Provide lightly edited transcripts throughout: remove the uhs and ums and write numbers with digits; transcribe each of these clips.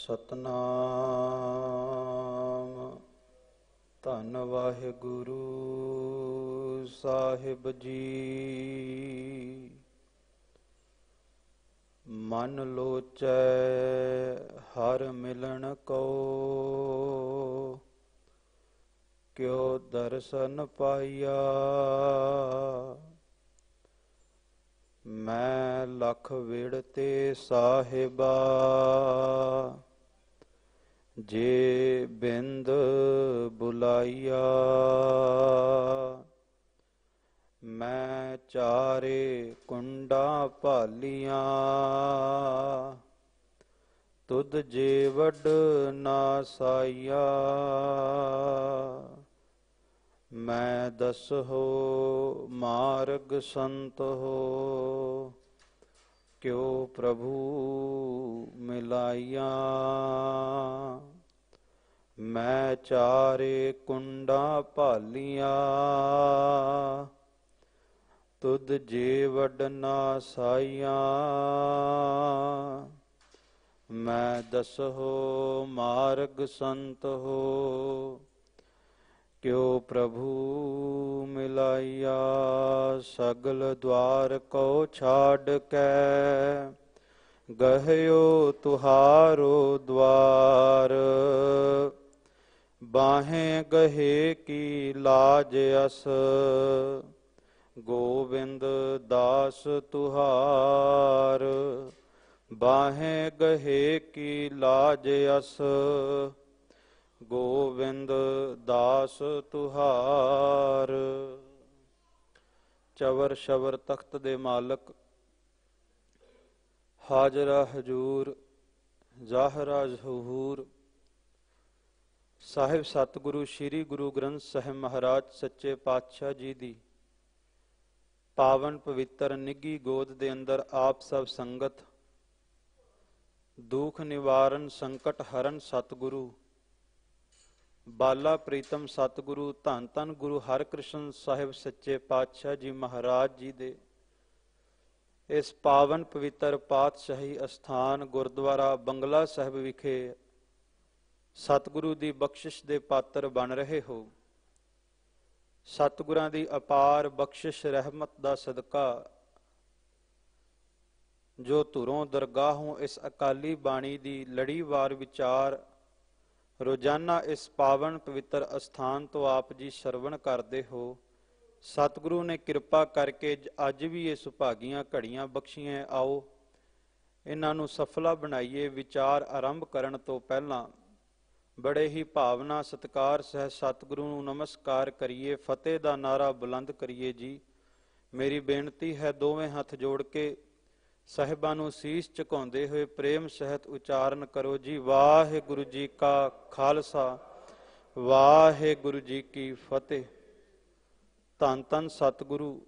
ਸਤਨਾਮ। ਧੰਨ ਵਾਹਿਗੁਰੂ ਸਾਹਿਬ ਜੀ। ਮਨ ਲੋਚੈ ਹਰ ਮਿਲਣ ਕੋ, ਕਿਉ ਦਰਸ਼ਨ ਪਾਈਆ। ਮੈਂ ਲਖ ਵਿੜਤੇ ਸਾਹਿਬਾ, ਜੇ ਬਿੰਦ ਬੁਲਾਈਆ। ਮੈਂ ਚਾਰੇ ਕੁੰਡਾਂ ਭਾਲੀਆਂ, ਤੁਧ ਜੇ ਵੱਡ ਨਾ ਸਾਈਆ। ਮੈਂ ਦਸਹੋ ਮਾਰਗ ਸੰਤ ਹੋ, ਕਿਉ ਪ੍ਰਭੂ ਮਿਲਾਈਆ। ਮੈਂ ਚਾਰੇ ਕੁੰਡਾਂ ਭਾਲੀਆਂ, ਤੁਧ ਜੇ ਵੱਡ ਨਾ ਸਾਈਆਂ। ਮੈਂ ਦਸਹੋ ਮਾਰਗ ਸੰਤ ਹੋ, ਕਿਉ ਪ੍ਰਭੂ ਮਿਲਾਈਆ। ਸਗਲ ਦੁਆਰ ਕੋ ਛਾੜ ਕੇ, ਗਹਿਓ ਤੁਹਾਰੋ ਦੁਆਰ। ਬਾਹੇ ਗਹੇ ਕੀ ਲਾਜ ਅਸ, ਗੋਬਿੰਦ ਦਾਸ ਤੁਹਾਰ। ਬਾਹੇ ਗਹੇ ਕੀ ਲਾਜ ਅਸ, ਗੋਬਿੰਦ ਦਾਸ ਤੁਹਾਰ। ਚਵਰ ਸ਼ਵਰ ਤਖਤ ਦੇ ਮਾਲਕ, ਹਾਜ਼ਰਾ ਹਜੂਰ ਜ਼ਾਹਰਾ ਜ਼ਹੂਰ, ਸਾਹਿਬ ਸਤਿਗੁਰੂ ਸ੍ਰੀ ਗੁਰੂ ਗ੍ਰੰਥ ਸਾਹਿਬ ਮਹਾਰਾਜ ਸੱਚੇ ਪਾਤਸ਼ਾਹ ਜੀ ਦੀ ਪਾਵਨ ਪਵਿੱਤਰ ਨਿੱਘੀ ਗੋਦ ਦੇ ਅੰਦਰ ਆਪ ਸਭ ਸੰਗਤ, ਦੁੱਖ ਨਿਵਾਰਨ ਸੰਕਟ ਹਰਨ ਸਤਿਗੁਰੂ ਬਾਲਾ ਪ੍ਰੀਤਮ ਸਤਿਗੁਰੂ ਧੰਨ ਧੰਨ ਗੁਰੂ ਹਰਿਕ੍ਰਿਸ਼ਨ ਸਾਹਿਬ ਸੱਚੇ ਪਾਤਸ਼ਾਹ ਜੀ ਮਹਾਰਾਜ ਜੀ ਦੇ ਇਸ ਪਾਵਨ ਪਵਿੱਤਰ ਪਾਤਸ਼ਾਹੀ ਅਸਥਾਨ ਗੁਰਦੁਆਰਾ ਬੰਗਲਾ ਸਾਹਿਬ ਵਿਖੇ ਸਤਿਗੁਰੂ ਦੀ ਬਖਸ਼ਿਸ਼ ਦੇ ਪਾਤਰ ਬਣ ਰਹੇ ਹੋ। ਸਤਿਗੁਰਾਂ ਦੀ ਅਪਾਰ ਬਖਸ਼ਿਸ਼ ਰਹਿਮਤ ਦਾ ਸਦਕਾ ਜੋ ਧੁਰੋਂ ਦਰਗਾਹੋਂ ਇਸ ਅਕਾਲੀ ਬਾਣੀ ਦੀ ਲੜੀਵਾਰ ਵਿਚਾਰ ਰੋਜ਼ਾਨਾ ਇਸ ਪਾਵਨ ਪਵਿੱਤਰ ਅਸਥਾਨ ਤੋਂ ਆਪ ਜੀ ਸਰਵਣ ਕਰਦੇ ਹੋ। ਸਤਿਗੁਰੂ ਨੇ ਕਿਰਪਾ ਕਰਕੇ ਅੱਜ ਵੀ ਇਹ ਸੁਭਾਗੀਆਂ ਘੜੀਆਂ ਬਖਸ਼ੀਆਂ। ਆਓ ਇਹਨਾਂ ਨੂੰ ਸਫਲਾ ਬਣਾਈਏ। ਵਿਚਾਰ ਆਰੰਭ ਕਰਨ ਤੋਂ ਪਹਿਲਾਂ ਬੜੇ ਹੀ ਭਾਵਨਾ ਸਤਿਕਾਰ ਸਹਿ ਸਤਿਗੁਰੂ ਨੂੰ ਨਮਸਕਾਰ ਕਰੀਏ, ਫਤਿਹ ਦਾ ਨਾਰਾ ਬੁਲੰਦ ਕਰੀਏ ਜੀ। ਮੇਰੀ ਬੇਨਤੀ ਹੈ ਦੋਵੇਂ ਹੱਥ ਜੋੜ ਕੇ ਸਾਹਿਬਾਂ ਨੂੰ ਸੀਸ ਝੁਕਾਉਂਦੇ ਹੋਏ ਪ੍ਰੇਮ ਸਹਿਤ ਉਚਾਰਨ ਕਰੋ ਜੀ। ਵਾਹਿਗੁਰੂ ਜੀ ਕਾ ਖਾਲਸਾ, ਵਾਹਿਗੁਰੂ ਜੀ ਕੀ ਫਤਿਹ। ਧੰਨ ਧੰਨ ਸਤਿਗੁਰੂ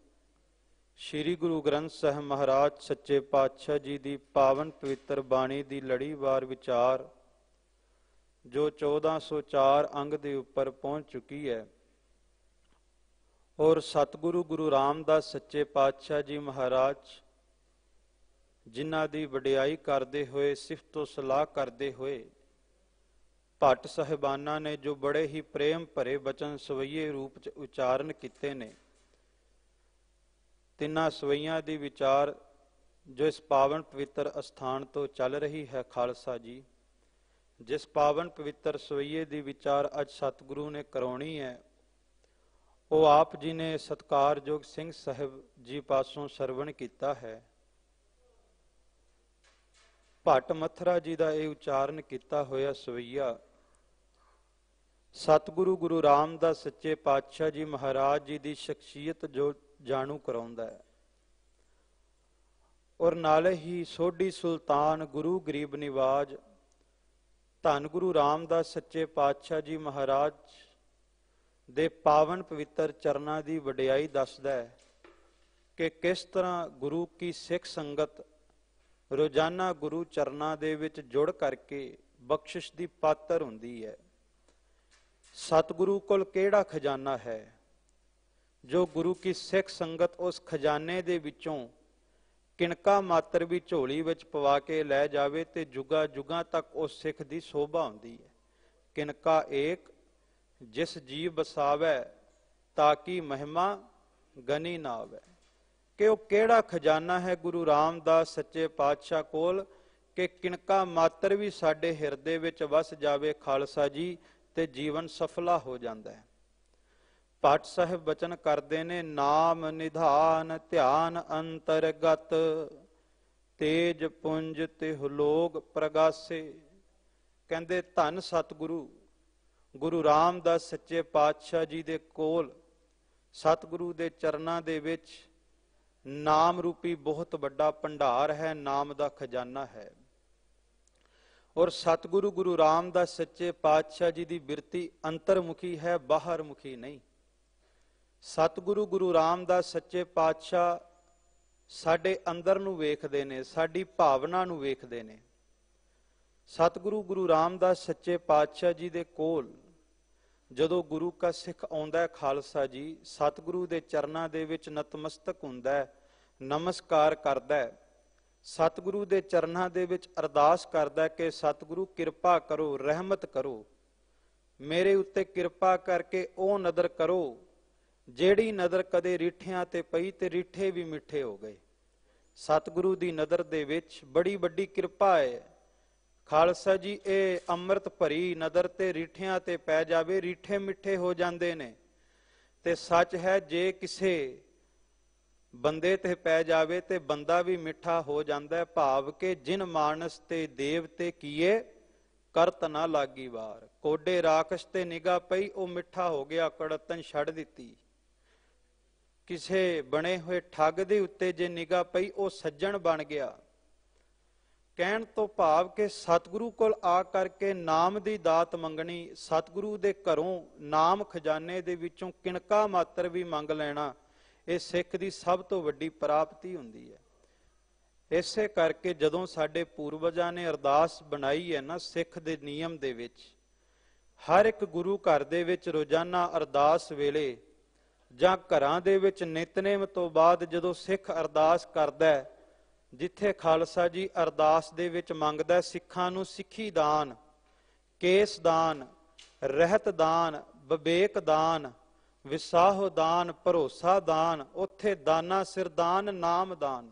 ਸ੍ਰੀ ਗੁਰੂ ਗ੍ਰੰਥ ਸਾਹਿਬ ਮਹਾਰਾਜ ਸੱਚੇ ਪਾਤਸ਼ਾਹ ਜੀ ਦੀ ਪਾਵਨ ਪਵਿੱਤਰ ਬਾਣੀ ਦੀ ਲੜੀਵਾਰ ਵਿਚਾਰ ਜੋ 1404 ਅੰਗ ਦੇ ਉੱਪਰ ਪਹੁੰਚ ਚੁੱਕੀ ਹੈ। ਔਰ ਸਤਿਗੁਰੂ ਗੁਰੂ ਰਾਮਦਾਸ ਸੱਚੇ ਪਾਤਸ਼ਾਹ ਜੀ ਮਹਾਰਾਜ ਜਿਨ੍ਹਾਂ ਦੀ ਵਡਿਆਈ ਕਰਦੇ ਹੋਏ, ਸਿਫਤੋ ਸਲਾਹ ਕਰਦੇ ਹੋਏ ਭੱਟ ਸਾਹਿਬਾਨਾਂ ਨੇ ਜੋ ਬੜੇ ਹੀ ਪ੍ਰੇਮ ਭਰੇ ਬਚਨ ਸਵਈਏ ਰੂਪ 'ਚ ਉਚਾਰਨ ਕੀਤੇ ਨੇ, ਤਿੰਨਾਂ ਸਵਈਆਂ ਦੀ ਵਿਚਾਰ ਜੋ ਇਸ ਪਾਵਨ ਪਵਿੱਤਰ ਅਸਥਾਨ ਤੋਂ ਚੱਲ ਰਹੀ ਹੈ। ਖਾਲਸਾ ਜੀ, ਜਿਸ ਪਾਵਨ ਪਵਿੱਤਰ ਸਵਈਏ ਦੀ ਵਿਚਾਰ ਅੱਜ ਸਤਿਗੁਰੂ ਨੇ ਕਰਾਉਣੀ ਹੈ, ਉਹ ਆਪ ਜੀ ਨੇ ਸਤਿਕਾਰਯੋਗ ਸਿੰਘ ਸਾਹਿਬ ਜੀ ਪਾਸੋਂ ਸਰਵਣ ਕੀਤਾ ਹੈ। ਭੱਟ ਮੱਥਰਾ ਜੀ ਦਾ ਇਹ ਉਚਾਰਨ ਕੀਤਾ ਹੋਇਆ ਸਵਈਆ ਸਤਿਗੁਰੂ ਗੁਰੂ ਰਾਮਦਾਸ ਸੱਚੇ ਪਾਤਸ਼ਾਹ ਜੀ ਮਹਾਰਾਜ ਜੀ ਦੀ ਸ਼ਖਸੀਅਤ ਜੋ ਜਾਣੂ ਕਰਾਉਂਦਾ ਹੈ। ਔਰ ਨਾਲੇ ਹੀ ਸੋਢੀ ਸੁਲਤਾਨ ਗੁਰੂ ਗਰੀਬ ਨਿਵਾਜ ਧੰਨ ਗੁਰੂ ਰਾਮਦਾਸ ਸੱਚੇ ਪਾਤਸ਼ਾਹ ਜੀ ਮਹਾਰਾਜ ਦੇ ਪਾਵਨ ਪਵਿੱਤਰ ਚਰਨਾਂ ਦੀ ਵਡਿਆਈ ਦੱਸਦਾ ਹੈ ਕਿ ਕਿਸ ਤਰ੍ਹਾਂ ਗੁਰੂ ਕੀ ਸਿੱਖ ਸੰਗਤ ਰੋਜ਼ਾਨਾ ਗੁਰੂ ਚਰਨਾਂ ਦੇ ਵਿੱਚ ਜੁੜ ਕਰਕੇ ਬਖਸ਼ਿਸ਼ ਦੀ ਪਾਤਰ ਹੁੰਦੀ ਹੈ। ਸਤਿਗੁਰੂ ਕੋਲ ਕਿਹੜਾ ਖਜ਼ਾਨਾ ਹੈ ਜੋ ਗੁਰੂ ਕੀ ਸਿੱਖ ਸੰਗਤ ਉਸ ਖਜ਼ਾਨੇ ਦੇ ਵਿੱਚੋਂ ਕਿਣਕਾ ਮਾਤਰ ਵੀ ਝੋਲੀ ਵਿੱਚ ਪਵਾ ਕੇ ਲੈ ਜਾਵੇ ਤੇ ਜੁਗਾ ਜੁਗਾਂ ਤੱਕ ਉਸ ਸਿੱਖ ਦੀ ਸੋਭਾ ਹੁੰਦੀ ਹੈ। ਕਿਣਕਾ ਏਕ ਜਿਸ ਜੀਵ ਬਸਾਵੈ ਤਾਕੀ ਮਹਿਮਾ ਗਨੀ ਨਾ ਆਵੈ। ਕਿ ਉਹ ਕਿਹੜਾ ਖਜ਼ਾਨਾ ਹੈ ਗੁਰੂ ਰਾਮਦਾਸ ਸੱਚੇ ਪਾਤਸ਼ਾਹ ਕੋਲ ਕਿ ਕਿਣਕਾ ਮਾਤਰ ਵੀ ਸਾਡੇ ਹਿਰਦੇ ਵਿੱਚ ਵਸ ਜਾਵੇ ਖਾਲਸਾ ਜੀ ਤੇ ਜੀਵਨ ਸਫਲਾ ਹੋ ਜਾਂਦਾ ਹੈ। ਭੱਟ ਸਾਹਿਬ ਬਚਨ ਕਰਦੇ ਨੇ, ਨਾਮ ਨਿਧਾਨ ਧਿਆਨ ਅੰਤਰਗਤ ਤੇਜ ਪੁੰਜ ਤਿਹੁ ਲੋਗ ਪ੍ਰਗਾਸੇ। ਕਹਿੰਦੇ ਧੰਨ ਸਤਿਗੁਰੂ ਗੁਰੂ ਰਾਮਦਾਸ ਸੱਚੇ ਪਾਤਸ਼ਾਹ ਜੀ ਦੇ ਕੋਲ ਸਤਿਗੁਰੂ ਦੇ ਚਰਨਾਂ ਦੇ ਵਿੱਚ ਨਾਮ ਰੂਪੀ ਬਹੁਤ ਵੱਡਾ ਭੰਡਾਰ ਹੈ, ਨਾਮ ਦਾ ਖਜ਼ਾਨਾ ਹੈ। ਔਰ ਸਤਿਗੁਰੂ ਗੁਰੂ ਰਾਮਦਾਸ ਸੱਚੇ ਪਾਤਸ਼ਾਹ ਜੀ ਦੀ ਬਿਰਤੀ ਅੰਤਰਮੁਖੀ ਹੈ, ਬਾਹਰ ਮੁਖੀ ਨਹੀਂ। ਸਤਿਗੁਰੂ ਗੁਰੂ ਰਾਮਦਾਸ ਸੱਚੇ ਪਾਤਸ਼ਾਹ ਸਾਡੇ ਅੰਦਰ ਨੂੰ ਵੇਖਦੇ ਨੇ, ਸਾਡੀ ਭਾਵਨਾ ਨੂੰ ਵੇਖਦੇ ਨੇ। ਸਤਿਗੁਰੂ ਗੁਰੂ ਰਾਮਦਾਸ ਸੱਚੇ ਪਾਤਸ਼ਾਹ ਜੀ ਦੇ ਕੋਲ ਜਦੋਂ ਗੁਰੂ ਕਾ ਸਿੱਖ ਆਉਂਦਾ ਖਾਲਸਾ ਜੀ, ਸਤਿਗੁਰੂ ਦੇ ਚਰਨਾਂ ਦੇ ਵਿੱਚ ਨਤਮਸਤਕ ਹੁੰਦਾ, ਨਮਸਕਾਰ ਕਰਦਾ, ਸਤਿਗੁਰੂ ਦੇ ਚਰਨਾਂ ਦੇ ਵਿੱਚ ਅਰਦਾਸ ਕਰਦਾ ਕਿ ਸਤਿਗੁਰੂ ਕਿਰਪਾ ਕਰੋ, ਰਹਿਮਤ ਕਰੋ, ਮੇਰੇ ਉੱਤੇ ਕਿਰਪਾ ਕਰਕੇ ਉਹ ਨਦਰ ਕਰੋ ਜਿਹੜੀ ਨਦਰ ਕਦੇ ਰੀਠਿਆਂ ਤੇ ਪਈ ਤੇ ਰੀਠੇ ਵੀ ਮਿੱਠੇ ਹੋ ਗਏ। ਸਤਿਗੁਰੂ ਦੀ ਨਦਰ ਦੇ ਵਿੱਚ ਬੜੀ ਵੱਡੀ ਕਿਰਪਾ ਹੈ ਖਾਲਸਾ ਜੀ। ਇਹ ਅੰਮ੍ਰਿਤ ਭਰੀ ਨਦਰ ਤੇ ਰੀਠਿਆਂ ਤੇ ਪੈ ਜਾਵੇ, ਰੀਠੇ ਮਿੱਠੇ ਹੋ ਜਾਂਦੇ ਨੇ। ਤੇ ਸੱਚ ਹੈ ਜੇ ਕਿਸੇ ਬੰਦੇ ਤੇ ਪੈ ਜਾਵੇ ਤੇ ਬੰਦਾ ਵੀ ਮਿੱਠਾ ਹੋ ਜਾਂਦਾ ਹੈ। ਭਾਵ ਕਿ ਜਿਨ ਮਾਨਸ ਤੇ ਦੇਵ ਤੇ ਕੀਏ ਕਰਤ ਨਾ ਲਾਗੀ ਵਾਰ। ਕੋਡੇ ਰਾਖਸ਼ ਤੇ ਨਿਗਾਹ ਪਈ, ਉਹ ਮਿੱਠਾ ਹੋ ਗਿਆ, ਕੜਤਨ ਛੱਡ ਦਿੱਤੀ। ਕਿਸੇ ਬਣੇ ਹੋਏ ਠੱਗ ਦੇ ਉੱਤੇ ਜੇ ਨਿਗਾਹ ਪਈ, ਉਹ ਸੱਜਣ ਬਣ ਗਿਆ। ਕਹਿਣ ਤੋਂ ਭਾਵ ਕਿ ਸਤਿਗੁਰੂ ਕੋਲ ਆ ਕਰਕੇ ਨਾਮ ਦੀ ਦਾਤ ਮੰਗਣੀ, ਸਤਿਗੁਰੂ ਦੇ ਘਰੋਂ ਨਾਮ ਖਜ਼ਾਨੇ ਦੇ ਵਿੱਚੋਂ ਕਿਣਕਾ ਮਾਤਰ ਵੀ ਮੰਗ ਲੈਣਾ, ਇਹ ਸਿੱਖ ਦੀ ਸਭ ਤੋਂ ਵੱਡੀ ਪ੍ਰਾਪਤੀ ਹੁੰਦੀ ਹੈ। ਇਸੇ ਕਰਕੇ ਜਦੋਂ ਸਾਡੇ ਪੂਰਵਜਾਂ ਨੇ ਅਰਦਾਸ ਬਣਾਈ ਹੈ ਨਾ ਸਿੱਖ ਦੇ ਨਿਯਮ ਦੇ ਵਿੱਚ, ਹਰ ਇੱਕ ਗੁਰੂ ਘਰ ਦੇ ਵਿੱਚ ਰੋਜ਼ਾਨਾ ਅਰਦਾਸ ਵੇਲੇ ਜਾਂ ਘਰਾਂ ਦੇ ਵਿੱਚ ਨਿਤਨੇਮ ਤੋਂ ਬਾਅਦ ਜਦੋਂ ਸਿੱਖ ਅਰਦਾਸ ਕਰਦਾ, ਜਿੱਥੇ ਖਾਲਸਾ ਜੀ ਅਰਦਾਸ ਦੇ ਵਿੱਚ ਮੰਗਦਾ ਸਿੱਖਾਂ ਨੂੰ ਸਿੱਖੀ ਦਾਨ, ਕੇਸ ਦਾਨ, ਰਹਿਤ ਦਾਨ, ਵਿਵੇਕ ਦਾਨ, ਵਿਸਾਹੋ ਦਾਨ, ਭਰੋਸਾ ਦਾਨ, ਉੱਥੇ ਦਾਨਾ ਸਿਰਦਾਨ, ਨਾਮ ਦਾਨ।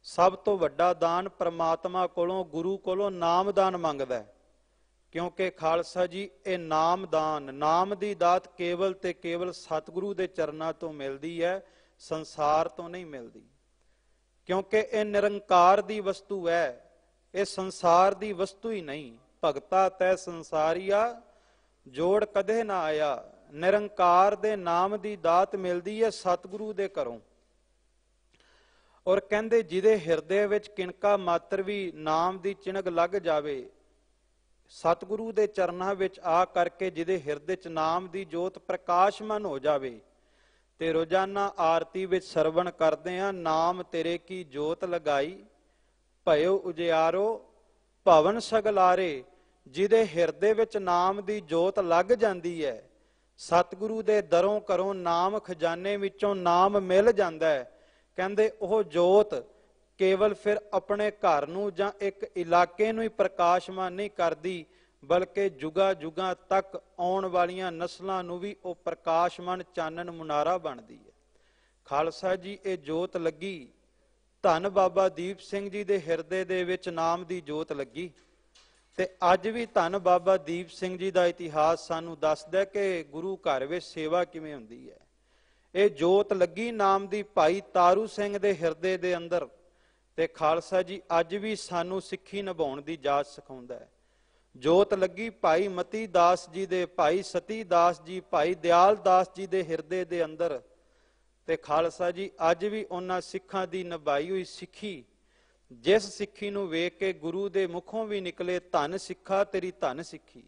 ਸਭ ਤੋਂ ਵੱਡਾ ਦਾਨ ਪ੍ਰਮਾਤਮਾ ਕੋਲੋਂ, ਗੁਰੂ ਕੋਲੋਂ ਨਾਮ ਦਾਨ ਮੰਗਦਾ, ਕਿਉਂਕਿ ਖਾਲਸਾ ਜੀ ਇਹ ਨਾਮ ਦਾਨ, ਨਾਮ ਦੀ ਦਾਤ ਕੇਵਲ ਤੇ ਕੇਵਲ ਸਤਿਗੁਰੂ ਦੇ ਚਰਨਾਂ ਤੋਂ ਮਿਲਦੀ ਹੈ, ਸੰਸਾਰ ਤੋਂ ਨਹੀਂ ਮਿਲਦੀ। ਕਿਉਂਕਿ ਇਹ ਨਿਰੰਕਾਰ ਦੀ ਵਸਤੂ ਹੈ, ਇਹ ਸੰਸਾਰ ਦੀ ਵਸਤੂ ਹੀ ਨਹੀਂ। ਭਗਤਾ ਤੈ ਸੰਸਾਰੀਆ ਜੋੜ ਕਦੇ ਨਾ ਆਇਆ। ਨਿਰੰਕਾਰ ਦੇ ਨਾਮ ਦੀ ਦਾਤ ਮਿਲਦੀ ਹੈ ਸਤਿਗੁਰੂ ਦੇ ਘਰੋਂ। ਔਰ ਕਹਿੰਦੇ ਜਿਹਦੇ ਹਿਰਦੇ ਵਿੱਚ ਕਿਣਕਾ ਮਾਤਰ ਵੀ ਨਾਮ ਦੀ ਚਿਣਗ ਲੱਗ ਜਾਵੇ, ਸਤਿਗੁਰੂ ਦੇ ਚਰਨਾਂ ਵਿੱਚ ਆ ਕਰਕੇ ਜਿਹਦੇ ਹਿਰਦੇ 'ਚ ਨਾਮ ਦੀ ਜੋਤ ਪ੍ਰਕਾਸ਼ਮਾਨ ਹੋ ਜਾਵੇ, ਤੇ ਰੋਜ਼ਾਨਾ ਆਰਤੀ ਵਿੱਚ ਸਰਵਣ ਕਰਦੇ ਆ, ਨਾਮ ਤੇਰੇ ਕੀ ਜੋਤ ਲਗਾਈ ਭਇਓ ਉਜਿਆਰੋ ਭਵਨ ਸਗਲਾਰੇ। ਜਿਹਦੇ ਹਿਰਦੇ ਵਿੱਚ ਨਾਮ ਦੀ ਜੋਤ ਲੱਗ ਜਾਂਦੀ ਹੈ, ਸਤਿਗੁਰੂ ਦੇ ਦਰੋਂ ਘਰੋਂ ਨਾਮ ਖਜ਼ਾਨੇ ਵਿੱਚੋਂ ਨਾਮ ਮਿਲ ਜਾਂਦਾ ਹੈ, ਕਹਿੰਦੇ ਉਹ ਜੋਤ ਕੇਵਲ ਫਿਰ ਆਪਣੇ ਘਰ ਨੂੰ ਜਾਂ ਇੱਕ ਇਲਾਕੇ ਨੂੰ ਹੀ ਪ੍ਰਕਾਸ਼ਮਾਨ ਨਹੀਂ ਕਰਦੀ, ਬਲਕਿ ਜੁਗਾ ਜੁਗਾਂ ਤੱਕ ਆਉਣ ਵਾਲੀਆਂ ਨਸਲਾਂ ਨੂੰ ਵੀ ਉਹ ਪ੍ਰਕਾਸ਼ਮਾਨ ਚਾਨਣ ਮੁਨਾਰਾ ਬਣਦੀ ਹੈ। ਖਾਲਸਾ ਜੀ ਇਹ ਜੋਤ ਲੱਗੀ, ਧੰਨ ਬਾਬਾ ਦੀਪ ਸਿੰਘ ਜੀ ਦੇ ਹਿਰਦੇ ਦੇ ਵਿੱਚ ਨਾਮ ਦੀ ਜੋਤ ਲੱਗੀ। ਤੇ ਅੱਜ ਵੀ ਧੰਨ ਬਾਬਾ ਦੀਪ ਸਿੰਘ ਜੀ ਦਾ ਇਤਿਹਾਸ ਸਾਨੂੰ ਦੱਸਦਾ ਕਿ ਗੁਰੂ ਘਰ ਵਿੱਚ ਸੇਵਾ ਕਿਵੇਂ ਹੁੰਦੀ ਹੈ। ਇਹ ਜੋਤ ਲੱਗੀ ਨਾਮ ਦੀ ਭਾਈ ਤਾਰੂ ਸਿੰਘ ਦੇ ਹਿਰਦੇ ਦੇ ਅੰਦਰ, ਤੇ ਖਾਲਸਾ ਜੀ ਅੱਜ ਵੀ ਸਾਨੂੰ ਸਿੱਖੀ ਨਿਭਾਉਣ ਦੀ ਜਾਚ ਸਿਖਾਉਂਦਾ ਹੈ। ਜੋਤ ਲੱਗੀ ਭਾਈ ਮਤੀ ਦਾਸ ਜੀ ਦੇ, ਭਾਈ ਸਤੀ ਦਾਸ ਜੀ, ਭਾਈ ਦਿਆਲ ਦਾਸ ਜੀ ਦੇ ਹਿਰਦੇ ਦੇ ਅੰਦਰ, ਤੇ ਖਾਲਸਾ ਜੀ ਅੱਜ ਵੀ ਉਹਨਾਂ ਸਿੱਖਾਂ ਦੀ ਨਿਭਾਈ ਹੋਈ ਸਿੱਖੀ, ਜਿਸ ਸਿੱਖੀ ਨੂੰ ਵੇਖ ਕੇ ਗੁਰੂ ਦੇ ਮੁਖੋਂ ਵੀ ਨਿਕਲੇ ਧੰਨ ਸਿੱਖਾ ਤੇਰੀ ਧੰਨ ਸਿੱਖੀ,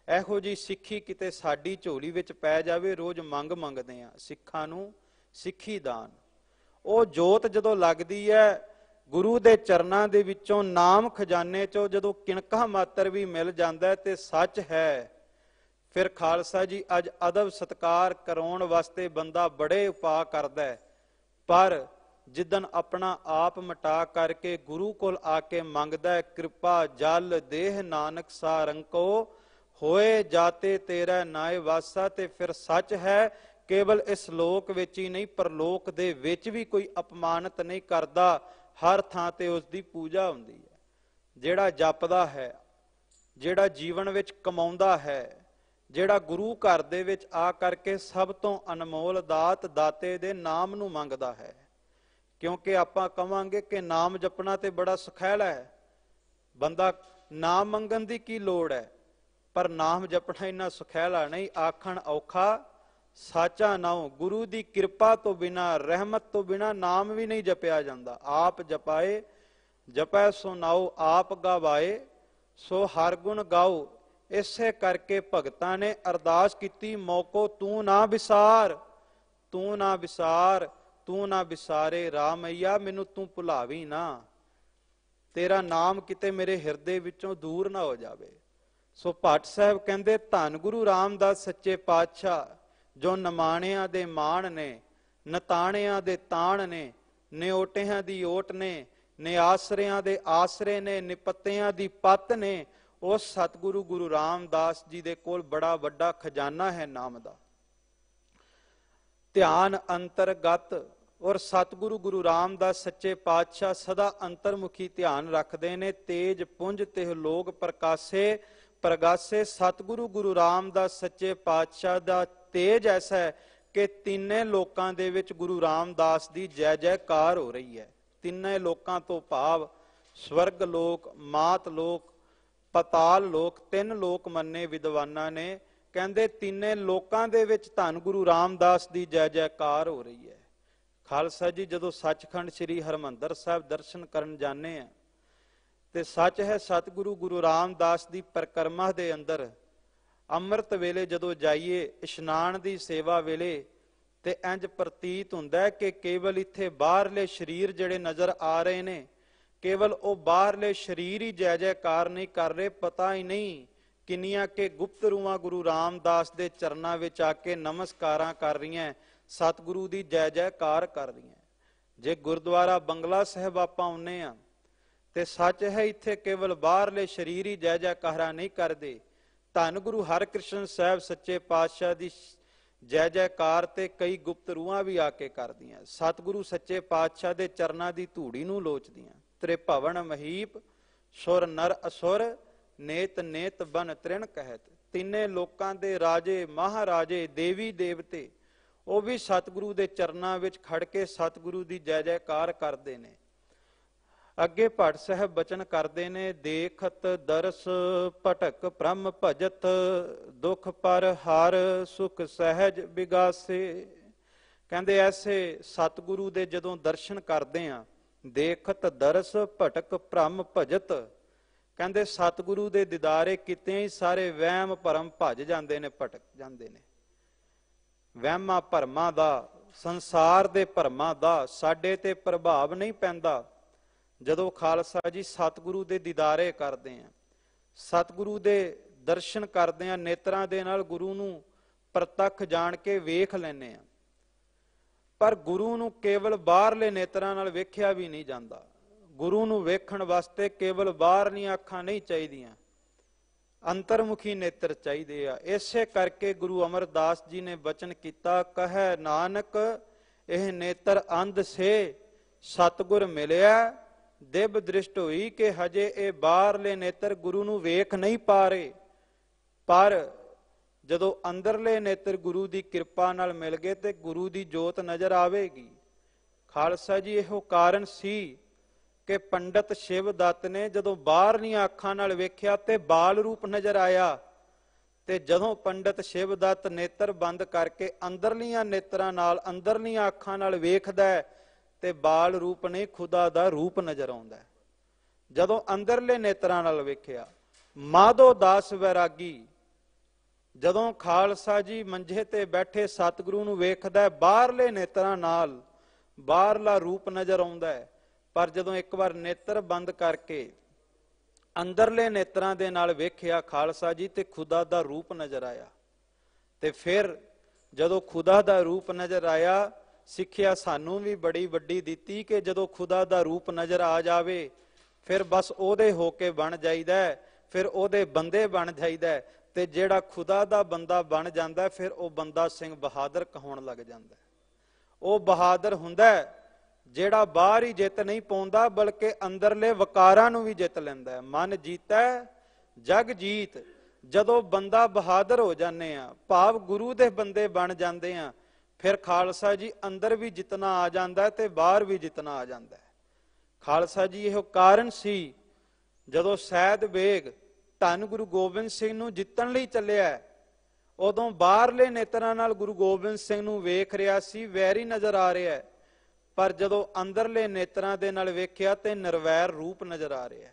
ਇਹੋ ਜਿਹੀ ਸਿੱਖੀ ਕਿਤੇ ਸਾਡੀ ਝੋਲੀ ਵਿੱਚ ਪੈ ਜਾਵੇ। ਰੋਜ਼ ਮੰਗਦੇ ਆ ਸਿੱਖਾਂ ਨੂੰ ਸਿੱਖੀ ਦਾਨ। ਉਹ ਜੋਤ ਜਦੋਂ ਲੱਗਦੀ ਹੈ ਗੁਰੂ ਦੇ ਚਰਨਾਂ ਦੇ ਵਿੱਚੋਂ, ਨਾਮ ਖਜ਼ਾਨੇ ਚੋਂ ਜਦੋਂ ਕਿਣਕਾ ਮਾਤਰ ਵੀ ਮਿਲ ਜਾਂਦਾ ਤੇ ਸੱਚ ਹੈ, ਫਿਰ ਖਾਲਸਾ ਜੀ ਅੱਜ ਅਦਬ ਸਤਕਾਰ ਕਰਾਉਣ ਵਾਸਤੇ ਬੰਦਾ ਬੜੇ ਉਪਾਅ ਕਰਦਾ, ਪਰ ਜਿੱਦਨ ਆਪਣਾ ਆਪ ਮਿਟਾ ਕਰਕੇ ਗੁਰੂ ਕੋਲ ਆ ਕੇ ਮੰਗਦਾ, ਕਿਰਪਾ ਜਲ ਦੇਹ ਨਾਨਕ ਸਾਰੰਕੋ, ਹੋਏ ਜਾਤੇ ਤੇਰਾ ਨਾਏ ਵਾਸਾ। ਤੇ ਫਿਰ ਸੱਚ ਹੈ ਕੇਵਲ ਇਸ ਲੋਕ ਵਿੱਚ ਹੀ ਨਹੀਂ, ਪਰਲੋਕ ਦੇ ਵਿੱਚ ਵੀ ਕੋਈ ਅਪਮਾਨਿਤ ਨਹੀਂ ਕਰਦਾ, ਹਰ ਥਾਂ ਤੇ ਉਸ ਦੀ ਪੂਜਾ ਹੁੰਦੀ ਹੈ। ਜਿਹੜਾ ਜਪਦਾ ਹੈ, ਜਿਹੜਾ ਜੀਵਨ ਵਿੱਚ ਕਮਾਉਂਦਾ ਹੈ, ਜਿਹੜਾ ਗੁਰੂ ਘਰ ਦੇ ਵਿੱਚ ਆ ਕਰਕੇ ਸਭ ਤੋਂ ਅਨਮੋਲ ਦਾਤ ਦਾਤੇ ਦੇ ਨਾਮ ਨੂੰ ਮੰਗਦਾ ਹੈ। ਕਿਉਂਕਿ ਆਪਾਂ ਕਵਾਂਗੇ ਕਿ ਨਾਮ ਜਪਣਾ ਤੇ ਬੜਾ ਸੁਖੈਲਾ ਹੈ, ਬੰਦਾ ਨਾਮ ਮੰਗਣ ਦੀ ਕੀ ਲੋੜ ਹੈ, ਪਰ ਨਾਮ ਜਪਣਾ ਇੰਨਾ ਸੁਖੈਲਾ ਨਹੀਂ। ਆਖਣ ਔਖਾ ਸਾਚਾ ਨਾਉ, ਗੁਰੂ ਦੀ ਕਿਰਪਾ ਤੋਂ ਬਿਨਾ, ਰਹਿਮਤ ਤੋਂ ਬਿਨਾ ਨਾਮ ਵੀ ਨਹੀਂ ਜਪਿਆ ਜਾਂਦਾ। ਆਪ ਜਪਾਏ ਜਪੈ ਸੋ ਨਾਉ, ਆਪ ਗਾਵਾਏ ਸੋ ਹਰ ਗੁਣ ਗਾਓ। ਇਸੇ ਕਰਕੇ ਭਗਤਾਂ ਨੇ ਅਰਦਾਸ ਕੀਤੀ, ਮੌਕੋ ਤੂੰ ਨਾ ਵਿਸਾਰ, ਤੂੰ ਨਾ ਵਿਸਾਰ, ਤੂੰ ਨਾ ਵਿਸਾਰੇ ਰਾਮਈਆ, ਮੈਨੂੰ ਤੂੰ ਭੁਲਾਵੀ ਨਾ, ਤੇਰਾ ਨਾਮ ਕਿਤੇ ਮੇਰੇ ਹਿਰਦੇ ਵਿੱਚੋਂ ਦੂਰ ਨਾ ਹੋ ਜਾਵੇ। ਸੋ ਭੱਟ ਸਾਹਿਬ ਕਹਿੰਦੇ, ਧੰਨ ਗੁਰੂ ਰਾਮਦਾਸ ਸੱਚੇ ਪਾਤਸ਼ਾਹ, ਜੋ ਨਿਮਾਣਿਆਂ ਦੇ ਮਾਣ ਨੇ, ਨਤਾਣਿਆਂ ਦੇ ਤਾਣ ਨੇ, ਨਿਓਟਿਆਂ ਦੀ ਓਟ ਨੇ, ਨਿਆਸਰਿਆਂ ਦੇ ਆਸਰੇ ਨੇ, ਨਿਪੱਤਿਆਂ ਦੀ ਪੱਤ ਨੇ। ਉਸ ਸਤਿਗੁਰੂ ਗੁਰੂ ਰਾਮਦਾਸ ਜੀ ਦੇ ਕੋਲ ਬੜਾ ਵੱਡਾ ਖਜ਼ਾਨਾ ਹੈ ਨਾਮ ਦਾ। ਧਿਆਨ ਅੰਤਰਗਤ, ਔਰ ਸਤਿਗੁਰੂ ਗੁਰੂ ਰਾਮਦਾਸ ਸੱਚੇ ਪਾਤਸ਼ਾਹ ਸਦਾ ਅੰਤਰਮੁਖੀ ਧਿਆਨ ਰੱਖਦੇ ਨੇ। ਤੇਜ ਪੁੰਜ ਤਿਹ ਲੋਕ ਪ੍ਰਕਾਸ਼ੇ ਪ੍ਰਗਾਸੇ, ਸਤਿਗੁਰੂ ਗੁਰੂ ਰਾਮਦਾਸ ਸੱਚੇ ਪਾਤਸ਼ਾਹ ਦਾ ਤੇਜ ਐਸਾ ਹੈ ਕਿ ਤਿੰਨੇ ਲੋਕਾਂ ਦੇ ਵਿੱਚ ਗੁਰੂ ਰਾਮਦਾਸ ਦੀ ਜੈ ਜੈਕਾਰ ਹੋ ਰਹੀ ਹੈ। ਤਿੰਨੇ ਲੋਕਾਂ ਤੋਂ ਭਾਵ ਸਵਰਗ ਲੋਕ, ਮਾਤ ਲੋਕ, ਪਤਾਲ ਲੋਕ, ਤਿੰਨ ਲੋਕ ਮੰਨੇ ਵਿਦਵਾਨਾਂ ਨੇ। ਕਹਿੰਦੇ ਤਿੰਨੇ ਲੋਕਾਂ ਦੇ ਵਿੱਚ ਧੰਨ ਗੁਰੂ ਰਾਮਦਾਸ ਦੀ ਜੈ ਜੈਕਾਰ ਹੋ ਰਹੀ ਹੈ। ਖਾਲਸਾ ਜੀ, ਜਦੋਂ ਸੱਚਖੰਡ ਸ੍ਰੀ ਹਰਿਮੰਦਰ ਸਾਹਿਬ ਦਰਸ਼ਨ ਕਰਨ ਜਾਂਦੇ ਆ ਤੇ ਸੱਚ ਹੈ ਸਤਿਗੁਰੂ ਗੁਰੂ ਰਾਮਦਾਸ ਦੀ ਪਰਿਕਰਮਾ ਦੇ ਅੰਦਰ ਅੰਮ੍ਰਿਤ ਵੇਲੇ ਜਦੋਂ ਜਾਈਏ, ਇਸ਼ਨਾਨ ਦੀ ਸੇਵਾ ਵੇਲੇ, ਤੇ ਇੰਜ ਪ੍ਰਤੀਤ ਹੁੰਦਾ ਹੈ ਕਿ ਕੇਵਲ ਇੱਥੇ ਬਾਹਰਲੇ ਸਰੀਰ ਜਿਹੜੇ ਨਜ਼ਰ ਆ ਰਹੇ ਨੇ, ਕੇਵਲ ਉਹ ਬਾਹਰਲੇ ਸਰੀਰ ਹੀ ਜੈ ਜੈਕਾਰ ਨਹੀਂ ਕਰ ਰਹੇ। ਪਤਾ ਹੀ ਨਹੀਂ ਕਿੰਨੀਆਂ ਕਿ ਗੁਪਤ ਰੂਹਾਂ ਗੁਰੂ ਰਾਮਦਾਸ ਦੇ ਚਰਨਾਂ ਵਿੱਚ ਆ ਕੇ ਨਮਸਕਾਰਾਂ ਕਰ ਰਹੀਆਂ, ਸਤਿਗੁਰੂ ਦੀ ਜੈ ਜੈਕਾਰ ਕਰ ਰਹੀਆਂ। ਜੇ ਗੁਰਦੁਆਰਾ ਬੰਗਲਾ ਸਾਹਿਬ ਆਪਾਂ ਆਉਂਦੇ ਹਾਂ ਤੇ ਸੱਚ ਹੈ ਇੱਥੇ ਕੇਵਲ ਬਾਹਰਲੇ ਸਰੀਰ ਹੀ ਜੈ ਜੈਕਾਰਾਂ ਨਹੀਂ ਕਰਦੇ, ਧੰਨ ਗੁਰੂ ਹਰਿਕ੍ਰਿਸ਼ਨ ਸਾਹਿਬ ਸੱਚੇ ਪਾਤਸ਼ਾਹ ਦੀ ਜੈ ਜੈਕਾਰ ਤੇ ਕਈ ਗੁਪਤ ਰੂਹਾਂ ਵੀ ਆ ਕੇ ਕਰਦੀਆਂ, ਸਤਿਗੁਰੂ ਸੱਚੇ ਪਾਤਸ਼ਾਹ ਦੇ ਚਰਨਾਂ ਦੀ ਧੂੜੀ ਨੂੰ ਲੋਚਦੀਆਂ। ਤ੍ਰਿਭਵਨ ਮਹੀਪ ਸੁਰ ਨਰ ਅਸੁਰ, ਨੇਤ ਨੇਤ ਬਨ ਤ੍ਰਿਣ ਕਹਿਤ। ਤਿੰਨੇ ਲੋਕਾਂ ਦੇ ਰਾਜੇ ਮਹਾਰਾਜੇ ਦੇਵੀ ਦੇਵਤੇ ਉਹ ਵੀ ਸਤਿਗੁਰੂ ਦੇ ਚਰਨਾਂ ਵਿੱਚ ਖੜ ਕੇ ਸਤਿਗੁਰੂ ਦੀ ਜੈ ਜੈਕਾਰ ਕਰਦੇ ਨੇ। ਅੱਗੇ ਭੱਟ ਸਾਹਿਬ ਬਚਨ ਕਰਦੇ ਨੇ, ਦੇਖਤ ਦਰਸ ਭਟਕ ਬ੍ਰਹਮ ਭਜਤ, ਦੁਖ ਪਰ ਹਰ ਸੁਖ ਸਹਿਜ ਬਿਗਾਸੇ। ਕਹਿੰਦੇ ਐਸੇ ਸਤਿਗੁਰੂ ਦੇ ਜਦੋਂ ਦਰਸ਼ਨ ਕਰਦੇ ਆ, ਦੇਖਤ ਦਰਸ ਭਟਕ ਬ੍ਰਹਮ ਭਜਤ, ਕਹਿੰਦੇ ਸਤਿਗੁਰੂ ਦੇ ਦਿਦਾਰੇ ਕਿਤੇ ਹੀ ਸਾਰੇ ਵਹਿਮ ਭਰਮ ਭੱਜ ਜਾਂਦੇ ਨੇ, ਭਟਕ ਜਾਂਦੇ ਨੇ। ਵਹਿਮਾਂ ਭਰਮਾਂ ਦਾ, ਸੰਸਾਰ ਦੇ ਭਰਮਾਂ ਦਾ ਸਾਡੇ ਤੇ ਪ੍ਰਭਾਵ ਨਹੀਂ ਪੈਂਦਾ ਜਦੋਂ ਖਾਲਸਾ ਜੀ ਸਤਿਗੁਰੂ ਦੇ ਦੀਦਾਰੇ ਕਰਦੇ ਆ, ਸਤਿਗੁਰੂ ਦੇ ਦਰਸ਼ਨ ਕਰਦੇ ਆ, ਨੇਤਰਾਂ ਦੇ ਨਾਲ ਗੁਰੂ ਨੂੰ ਪ੍ਰਤੱਖ ਜਾਣ ਕੇ ਵੇਖ ਲੈਂਦੇ ਆ। ਪਰ ਗੁਰੂ ਨੂੰ ਕੇਵਲ ਬਾਹਰਲੇ ਨੇਤਰਾਂ ਨਾਲ ਵੇਖਿਆ ਵੀ ਨਹੀਂ ਜਾਂਦਾ। ਗੁਰੂ ਨੂੰ ਵੇਖਣ ਵਾਸਤੇ ਕੇਵਲ ਬਾਹਰਲੀਆਂ ਅੱਖਾਂ ਨਹੀਂ ਚਾਹੀਦੀਆਂ, ਅੰਤਰਮੁਖੀ ਨੇਤਰ ਚਾਹੀਦੇ ਆ। ਇਸੇ ਕਰਕੇ ਗੁਰੂ ਅਮਰਦਾਸ ਜੀ ਨੇ ਬਚਨ ਕੀਤਾ, ਕਹੈ ਨਾਨਕ ਇਹ ਨੇਤਰ ਅੰਧ ਸੇ, ਸਤਿਗੁਰ ਮਿਲਿਆ ਦਿਵ ਦ੍ਰਿਸ਼ਟ ਹੋਈ, ਕਿ ਹਜੇ ਇਹ ਬਾਹਰਲੇ ਨੇਤਰ ਗੁਰੂ ਨੂੰ ਵੇਖ ਨਹੀਂ ਪਾ ਰਹੇ, ਪਰ ਜਦੋਂ ਅੰਦਰਲੇ ਨੇਤਰ ਗੁਰੂ ਦੀ ਕਿਰਪਾ ਨਾਲ ਮਿਲ ਗਏ ਤੇ ਗੁਰੂ ਦੀ ਜੋਤ ਨਜ਼ਰ ਆਵੇਗੀ। ਖਾਲਸਾ ਜੀ, ਇਹੋ ਕਾਰਨ ਸੀ ਕਿ ਪੰਡਤ ਸ਼ਿਵ ਦੱਤ ਨੇ ਜਦੋਂ ਬਾਹਰਲੀਆਂ ਅੱਖਾਂ ਨਾਲ ਵੇਖਿਆ ਤੇ ਬਾਲ ਰੂਪ ਨਜ਼ਰ ਆਇਆ, ਤੇ ਜਦੋਂ ਪੰਡਤ ਸ਼ਿਵ ਦੱਤ ਨੇਤਰ ਬੰਦ ਕਰਕੇ ਅੰਦਰਲੀਆਂ ਨੇਤਰਾਂ ਨਾਲ, ਅੰਦਰਲੀਆਂ ਅੱਖਾਂ ਨਾਲ ਵੇਖਦਾ ਤੇ ਬਾਲ ਰੂਪ ਨਹੀਂ, ਖੁਦਾ ਦਾ ਰੂਪ ਨਜ਼ਰ ਆਉਂਦਾ। ਜਦੋਂ ਅੰਦਰਲੇ ਨੇਤਰਾਂ ਨਾਲ ਵੇਖਿਆ, ਮਾਧੋ ਦਾਸ ਵੈਰਾਗੀ ਜਦੋਂ ਖਾਲਸਾ ਜੀ ਮੰਝੇ ਤੇ ਬੈਠੇ ਸਤਿਗੁਰੂ ਨੂੰ ਵੇਖਦਾ, ਬਾਹਰਲੇ ਨੇਤਰਾਂ ਨਾਲ ਬਾਹਰਲਾ ਰੂਪ ਨਜ਼ਰ ਆਉਂਦਾ ਹੈ, ਪਰ ਜਦੋਂ ਇੱਕ ਵਾਰ ਨੇਤਰ ਬੰਦ ਕਰਕੇ ਅੰਦਰਲੇ ਨੇਤਰਾਂ ਦੇ ਨਾਲ ਵੇਖਿਆ ਖਾਲਸਾ ਜੀ, ਤੇ ਖੁਦਾ ਦਾ ਰੂਪ ਨਜ਼ਰ ਆਇਆ। ਤੇ ਫਿਰ ਜਦੋਂ ਖੁਦਾ ਦਾ ਰੂਪ ਨਜ਼ਰ ਆਇਆ, ਸਿੱਖਿਆ ਸਾਨੂੰ ਵੀ ਬੜੀ ਵੱਡੀ ਦਿੱਤੀ ਕਿ ਜਦੋਂ ਖੁਦਾ ਦਾ ਰੂਪ ਨਜ਼ਰ ਆ ਜਾਵੇ ਫਿਰ ਬਸ ਉਹਦੇ ਹੋ ਕੇ ਬਣ ਜਾਈਦਾ, ਫਿਰ ਉਹਦੇ ਬੰਦੇ ਬਣ ਜਾਈਦਾ। ਤੇ ਜਿਹੜਾ ਖੁਦਾ ਦਾ ਬੰਦਾ ਬਣ ਜਾਂਦਾ ਫਿਰ ਉਹ ਬੰਦਾ ਸਿੰਘ ਬਹਾਦਰ ਕਹਾਉਣ ਲੱਗ ਜਾਂਦਾ। ਉਹ ਬਹਾਦਰ ਹੁੰਦਾ ਜਿਹੜਾ ਬਾਹਰ ਹੀ ਜਿੱਤ ਨਹੀਂ ਪਾਉਂਦਾ ਬਲਕਿ ਅੰਦਰਲੇ ਵਕਾਰਾਂ ਨੂੰ ਵੀ ਜਿੱਤ ਲੈਂਦਾ। ਮਨ ਜੀਤੈ ਜਗ ਜੀਤ। ਜਦੋਂ ਬੰਦਾ ਬਹਾਦਰ ਹੋ ਜਾਂਦੇ ਆ, ਭਾਵ ਗੁਰੂ ਦੇ ਬੰਦੇ ਬਣ ਜਾਂਦੇ ਆ, ਫਿਰ ਖਾਲਸਾ ਜੀ ਅੰਦਰ ਵੀ ਜਿੱਤਣਾ ਆ ਜਾਂਦਾ ਤੇ ਬਾਹਰ ਵੀ ਜਿੱਤਣਾ ਆ ਜਾਂਦਾ। ਖਾਲਸਾ ਜੀ ਇਹੋ ਕਾਰਨ ਸੀ ਜਦੋਂ ਸੈਦ ਬੇਗ ਧੰਨ ਗੁਰੂ ਗੋਬਿੰਦ ਸਿੰਘ ਨੂੰ ਜਿੱਤਣ ਲਈ ਚੱਲਿਆ, ਉਦੋਂ ਬਾਹਰਲੇ ਨੇਤਰਾਂ ਨਾਲ ਗੁਰੂ ਗੋਬਿੰਦ ਸਿੰਘ ਨੂੰ ਵੇਖ ਰਿਹਾ ਸੀ, ਵੈਰੀ ਨਜ਼ਰ ਆ ਰਿਹਾ, ਪਰ ਜਦੋਂ ਅੰਦਰਲੇ ਨੇਤਰਾਂ ਦੇ ਨਾਲ ਵੇਖਿਆ ਤੇ ਨਿਰਵੈਰ ਰੂਪ ਨਜ਼ਰ ਆ ਰਿਹਾ।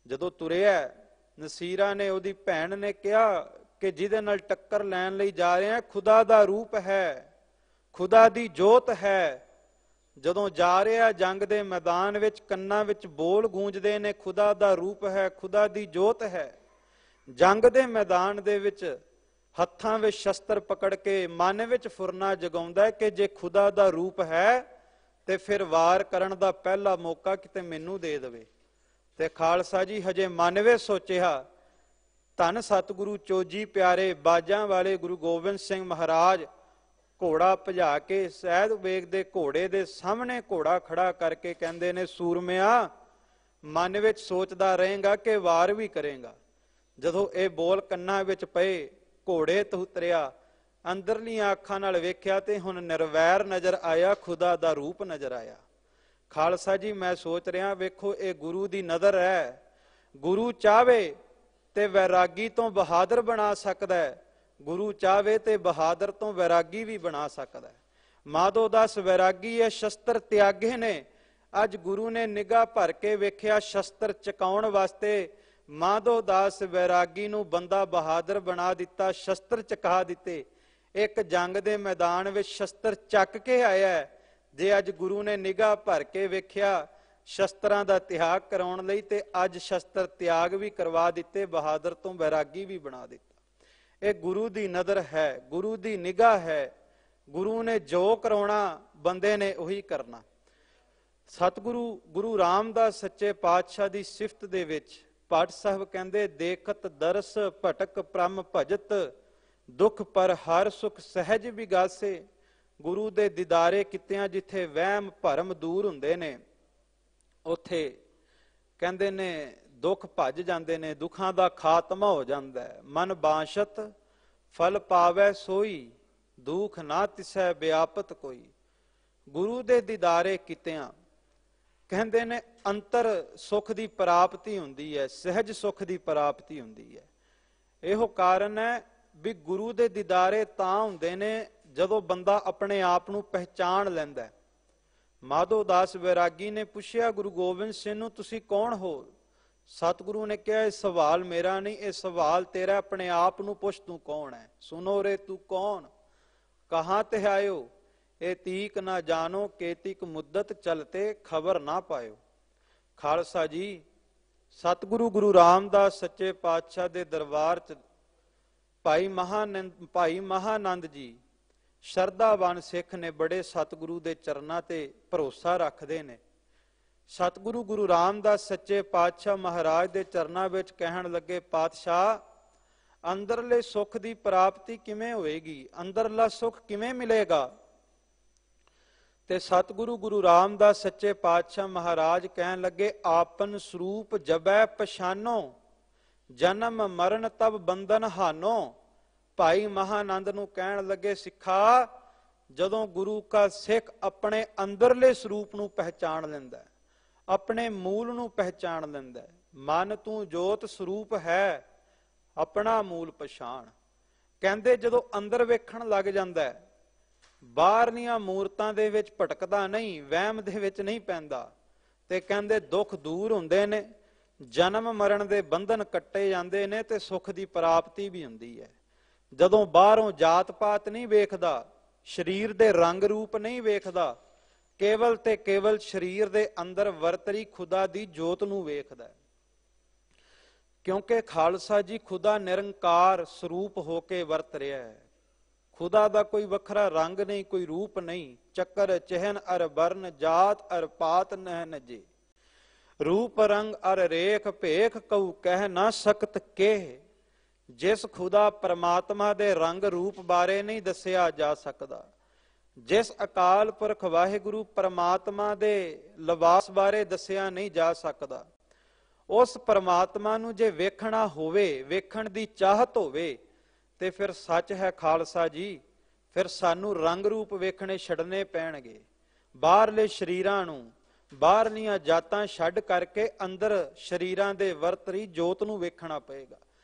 ਜਦੋਂ ਤੁਰਿਆ, ਨਸੀਰਾ ਨੇ, ਉਹਦੀ ਭੈਣ ਨੇ ਕਿਹਾ ਕਿ ਜਿਹਦੇ ਨਾਲ ਟੱਕਰ ਲੈਣ ਲਈ ਜਾ ਰਹੇ ਆ ਖੁਦਾ ਦਾ ਰੂਪ ਹੈ, ਖੁਦਾ ਦੀ ਜੋਤ ਹੈ। ਜਦੋਂ ਜਾ ਰਿਹਾ ਜੰਗ ਦੇ ਮੈਦਾਨ ਵਿੱਚ ਕੰਨਾਂ ਵਿੱਚ ਬੋਲ ਗੂੰਜਦੇ ਨੇ, ਖੁਦਾ ਦਾ ਰੂਪ ਹੈ, ਖੁਦਾ ਦੀ ਜੋਤ ਹੈ। ਜੰਗ ਦੇ ਮੈਦਾਨ ਦੇ ਵਿੱਚ ਹੱਥਾਂ ਵਿੱਚ ਸ਼ਸਤਰ ਪਕੜ ਕੇ ਮਨ ਵਿੱਚ ਫੁਰਨਾ ਜਗਾਉਂਦਾ ਕਿ ਜੇ ਖੁਦਾ ਦਾ ਰੂਪ ਹੈ ਤੇ ਫਿਰ ਵਾਰ ਕਰਨ ਦਾ ਪਹਿਲਾ ਮੌਕਾ ਕਿਤੇ ਮੈਨੂੰ ਦੇ ਦੇਵੇ। ਤੇ ਖਾਲਸਾ ਜੀ ਹਜੇ ਮਨ ਵਿੱਚ ਸੋਚਿਆ, ਧੰਨ ਸਤਿਗੁਰੂ ਚੋਜੀ ਪਿਆਰੇ ਬਾਜਾਂ ਵਾਲੇ ਗੁਰੂ ਗੋਬਿੰਦ ਸਿੰਘ ਮਹਾਰਾਜ ਘੋੜਾ ਭਜਾ ਕੇ ਸੈਦ ਬੇਗ ਦੇ ਘੋੜੇ ਦੇ ਸਾਹਮਣੇ ਘੋੜਾ ਖੜਾ ਕਰਕੇ ਕਹਿੰਦੇ ਨੇ, ਸੂਰਮਿਆ ਮਨ ਵਿੱਚ ਸੋਚਦਾ ਰਹੇਗਾ ਕਿ ਵਾਰ ਵੀ ਕਰੇਗਾ। ਜਦੋਂ ਇਹ ਬੋਲ ਕੰਨਾਂ ਵਿੱਚ ਪਏ, ਘੋੜੇ ਤੋਂ ਉਤਰਿਆ, ਅੰਦਰਲੀਆਂ ਅੱਖਾਂ ਨਾਲ ਵੇਖਿਆ ਤੇ ਹੁਣ ਨਿਰਵੈਰ ਨਜ਼ਰ ਆਇਆ, ਖੁਦਾ ਦਾ ਰੂਪ ਨਜ਼ਰ ਆਇਆ। ਖਾਲਸਾ ਜੀ ਮੈਂ ਸੋਚ ਰਿਹਾ, ਵੇਖੋ ਇਹ ਗੁਰੂ ਦੀ ਨਜ਼ਰ ਹੈ। ਗੁਰੂ ਚਾਹਵੇ ਤੇ ਵੈਰਾਗੀ ਤੋਂ ਬਹਾਦਰ ਬਣਾ ਸਕਦਾ ਹੈ, ਗੁਰੂ ਚਾਹਵੇ ਤੇ ਬਹਾਦਰ ਤੋਂ ਵੈਰਾਗੀ ਵੀ ਬਣਾ ਸਕਦਾ ਹੈ। ਮਾਧੋ ਦਾਸ ਵੈਰਾਗੀ ਹੈ, ਸ਼ਸਤਰ ਤਿਆਗੇ ਨੇ। ਅੱਜ ਗੁਰੂ ਨੇ ਨਿਗਾਹ ਭਰ ਕੇ ਵੇਖਿਆ ਸ਼ਸਤਰ ਚਕਾਉਣ ਵਾਸਤੇ ਮਾਧੋ ਦਾਸ ਵੈਰਾਗੀ ਨੂੰ ਬੰਦਾ ਬਹਾਦਰ ਬਣਾ ਦਿੱਤਾ, ਸ਼ਸਤਰ ਚਕਾ ਦਿੱਤੇ। ਇੱਕ ਜੰਗ ਦੇ ਮੈਦਾਨ ਵਿੱਚ ਸ਼ਸਤਰ ਚੱਕ ਕੇ ਆਇਆ। ਜੇ ਅੱਜ ਗੁਰੂ ਨੇ ਨਿਗਾਹ ਭਰ ਕੇ ਵੇਖਿਆ ਸ਼ਸਤਰਾਂ ਦਾ ਤਿਆਗ ਕਰਾਉਣ ਲਈ, ਤੇ ਅੱਜ ਸ਼ਸਤਰ ਤਿਆਗ ਵੀ ਕਰਵਾ ਦਿੱਤੇ, ਬਹਾਦਰ ਤੋਂ ਵੈਰਾਗੀ ਵੀ ਬਣਾ ਦਿੱਤਾ। ਇਹ ਗੁਰੂ ਦੀ ਨਜ਼ਰ ਹੈ, ਗੁਰੂ ਦੀ ਨਿਗਾਹ ਹੈ। ਗੁਰੂ ਨੇ ਜੋ ਕਰਾਉਣਾ ਬੰਦੇ ਨੇ ਉਹੀ ਕਰਨਾ। ਸਤਿਗੁਰੂ ਗੁਰੂ ਰਾਮਦਾਸ ਸੱਚੇ ਪਾਤਸ਼ਾਹ ਦੀ ਸਿਫਤ ਦੇ ਵਿੱਚ ਭੱਟ ਸਾਹਿਬ ਕਹਿੰਦੇ, ਦੇਖਤ ਦਰਸ ਭਟਕ ਪ੍ਰਮ ਭਜਤ ਦੁੱਖ ਪਰ ਹਰ ਸੁਖ ਸਹਿਜ ਵਿਗਾਸੇ। ਗੁਰੂ ਦੇ ਦੀਦਾਰੇ ਕੀਤਿਆਂ ਜਿੱਥੇ ਵਹਿਮ ਭਰਮ ਦੂਰ ਹੁੰਦੇ ਨੇ, ਉੱਥੇ ਕਹਿੰਦੇ ਨੇ ਦੁੱਖ ਭੱਜ ਜਾਂਦੇ ਨੇ, ਦੁੱਖਾਂ ਦਾ ਖਾਤਮਾ ਹੋ ਜਾਂਦਾ ਹੈ। ਮਨ ਬਾਸ਼ਤ ਫਲ ਪਾਵੈ ਸੋਈ, ਦੁੱਖ ਨਾ ਤਿਸੈ ਵਿਆਪਤ ਕੋਈ। ਗੁਰੂ ਦੇ ਦੀਦਾਰੇ ਕੀਤਿਆਂ ਕਹਿੰਦੇ ਨੇ ਅੰਤਰ ਸੁਖ ਦੀ ਪ੍ਰਾਪਤੀ ਹੁੰਦੀ ਹੈ, ਸਹਿਜ ਸੁਖ ਦੀ ਪ੍ਰਾਪਤੀ ਹੁੰਦੀ ਹੈ। ਇਹੋ ਕਾਰਨ ਹੈ ਵੀ ਗੁਰੂ ਦੇ ਦੀਦਾਰੇ ਤਾਂ ਹੁੰਦੇ ਨੇ ਜਦੋਂ ਬੰਦਾ ਆਪਣੇ ਆਪ ਨੂੰ ਪਹਿਚਾਣ ਲੈਂਦਾ। ਮਾਧੋ ਦਾਸ ਵੈਰਾਗੀ ਨੇ ਪੁੱਛਿਆ ਗੁਰੂ ਗੋਬਿੰਦ ਸਿੰਘ ਨੂੰ, ਤੁਸੀਂ ਕੌਣ ਹੋ? ਸਤਿਗੁਰੂ ਨੇ ਕਿਹਾ, ਇਹ ਸਵਾਲ ਮੇਰਾ ਨਹੀਂ, ਇਹ ਸਵਾਲ ਤੇਰਾ, ਆਪਣੇ ਆਪ ਨੂੰ ਪੁੱਛ ਤੂੰ ਕੌਣ ਹੈ। ਸੁਨੋ ਰੇ ਤੂੰ ਕੌਣ, ਕਹਾਂ ਤੇ ਆਇਓ, ਇਹ ਤੀਕ ਨਾ ਜਾਣੋ, ਕੇਤਿਕ ਮੁੱਦਤ ਚਲਤੇ ਖਬਰ ਨਾ ਪਾਇਓ। ਖਾਲਸਾ ਜੀ ਸਤਿਗੁਰੂ ਗੁਰੂ ਰਾਮਦਾਸ ਸੱਚੇ ਪਾਤਸ਼ਾਹ ਦੇ ਦਰਬਾਰ 'ਚ ਭਾਈ ਮਹਾਨੰਦ ਜੀ ਸ਼ਰਧਾਵਾਨ ਸਿੱਖ ਨੇ, ਬੜੇ ਸਤਿਗੁਰੂ ਦੇ ਚਰਨਾਂ ਤੇ ਭਰੋਸਾ ਰੱਖਦੇ ਨੇ। ਸਤਿਗੁਰੂ ਗੁਰੂ ਰਾਮਦਾਸ ਸੱਚੇ ਪਾਤਸ਼ਾਹ ਮਹਾਰਾਜ ਦੇ ਚਰਨਾਂ ਵਿੱਚ ਕਹਿਣ ਲੱਗੇ, ਪਾਤਸ਼ਾਹ ਅੰਦਰਲੇ ਸੁੱਖ ਦੀ ਪ੍ਰਾਪਤੀ ਕਿਵੇਂ ਹੋਏਗੀ, ਅੰਦਰਲਾ ਸੁੱਖ ਕਿਵੇਂ ਮਿਲੇਗਾ? ਤੇ ਸਤਿਗੁਰੂ ਗੁਰੂ ਰਾਮਦਾਸ ਸੱਚੇ ਪਾਤਸ਼ਾਹ ਮਹਾਰਾਜ ਕਹਿਣ ਲੱਗੇ, ਆਪਨ ਸਰੂਪ ਜਬੈ ਪਛਾਨੋ, ਜਨਮ ਮਰਨ ਤਬ ਬੰਧਨ ਹਾਨੋ। ਭਾਈ ਮਹਾਨੰਦ ਨੂੰ ਕਹਿਣ ਲੱਗੇ, ਸਿੱਖਾ ਜਦੋਂ ਗੁਰੂ ਕਾ ਸਿੱਖ ਆਪਣੇ ਅੰਦਰਲੇ ਸਰੂਪ ਨੂੰ ਪਹਿਚਾਣ ਲੈਂਦਾ, ਆਪਣੇ ਮੂਲ ਨੂੰ ਪਹਿਚਾਣ ਲੈਂਦਾ, ਮਨ ਤੂੰ ਜੋਤ ਸਰੂਪ ਹੈ, ਆਪਣਾ ਮੂਲ ਪਛਾਣ। ਕਹਿੰਦੇ ਜਦੋਂ ਅੰਦਰ ਵੇਖਣ ਲੱਗ ਜਾਂਦਾ, ਬਾਹਰਲੀਆਂ ਮੂਰਤਾਂ ਦੇ ਵਿੱਚ ਭਟਕਦਾ ਨਹੀਂ, ਵਹਿਮ ਦੇ ਵਿੱਚ ਨਹੀਂ ਪੈਂਦਾ, ਤੇ ਕਹਿੰਦੇ ਦੁੱਖ ਦੂਰ ਹੁੰਦੇ ਨੇ, ਜਨਮ ਮਰਨ ਦੇ ਬੰਧਨ ਕੱਟੇ ਜਾਂਦੇ ਨੇ, ਤੇ ਸੁੱਖ ਦੀ ਪ੍ਰਾਪਤੀ ਵੀ ਹੁੰਦੀ ਹੈ। ਜਦੋਂ ਬਾਹਰੋਂ ਜਾਤ ਪਾਤ ਨਹੀਂ ਵੇਖਦਾ, ਸਰੀਰ ਦੇ ਰੰਗ ਰੂਪ ਨਹੀਂ ਵੇਖਦਾ, ਕੇਵਲ ਤੇ ਕੇਵਲ ਸਰੀਰ ਦੇ ਅੰਦਰ ਵਰਤਰੀ ਖੁਦਾ ਦੀ ਜੋਤ ਨੂੰ ਵੇਖਦਾ। ਕਿਉਂਕਿ ਖਾਲਸਾ ਜੀ ਖੁਦਾ ਨਿਰੰਕਾਰ ਸਰੂਪ ਹੋ ਕੇ ਵਰਤ ਰਿਹਾ ਹੈ। ਖੁਦਾ ਦਾ ਕੋਈ ਵੱਖਰਾ ਰੰਗ ਨਹੀਂ, ਕੋਈ ਰੂਪ ਨਹੀਂ। ਚੱਕਰ ਚਿਹਨ ਅਰ ਬਰਨ, ਜਾਤ ਅਰ ਪਾਤ ਨਹਿ ਨਜੇ। ਰੂਪ ਰੰਗ ਅਰ ਰੇਖ ਭੇਖ ਕਉ ਕਹਿ ਨਾ ਸਕਤ ਕੇ। ਜਿਸ ਖੁਦਾ ਪਰਮਾਤਮਾ ਦੇ ਰੰਗ ਰੂਪ ਬਾਰੇ ਨਹੀਂ ਦੱਸਿਆ ਜਾ ਸਕਦਾ, ਜਿਸ ਅਕਾਲ ਪੁਰਖ ਵਾਹਿਗੁਰੂ ਪਰਮਾਤਮਾ ਦੇ ਲਿਬਾਸ ਬਾਰੇ ਦੱਸਿਆ ਨਹੀਂ ਜਾ ਸਕਦਾ, ਉਸ ਪਰਮਾਤਮਾ ਨੂੰ ਜੇ ਵੇਖਣਾ ਹੋਵੇ, ਵੇਖਣ ਦੀ ਚਾਹਤ ਹੋਵੇ, ਤੇ ਫਿਰ ਸੱਚ ਹੈ ਖਾਲਸਾ ਜੀ, ਫਿਰ ਸਾਨੂੰ ਰੰਗ ਰੂਪ ਵੇਖਣੇ ਛੱਡਣੇ ਪੈਣਗੇ। ਬਾਹਰਲੇ ਸਰੀਰਾਂ ਨੂੰ, ਬਾਹਰਲੀਆਂ ਜਾਤਾਂ ਛੱਡ ਕਰਕੇ ਅੰਦਰ ਸਰੀਰਾਂ ਦੇ ਵਰਤਰੀ ਜੋਤ ਨੂੰ ਵੇਖਣਾ ਪਏਗਾ।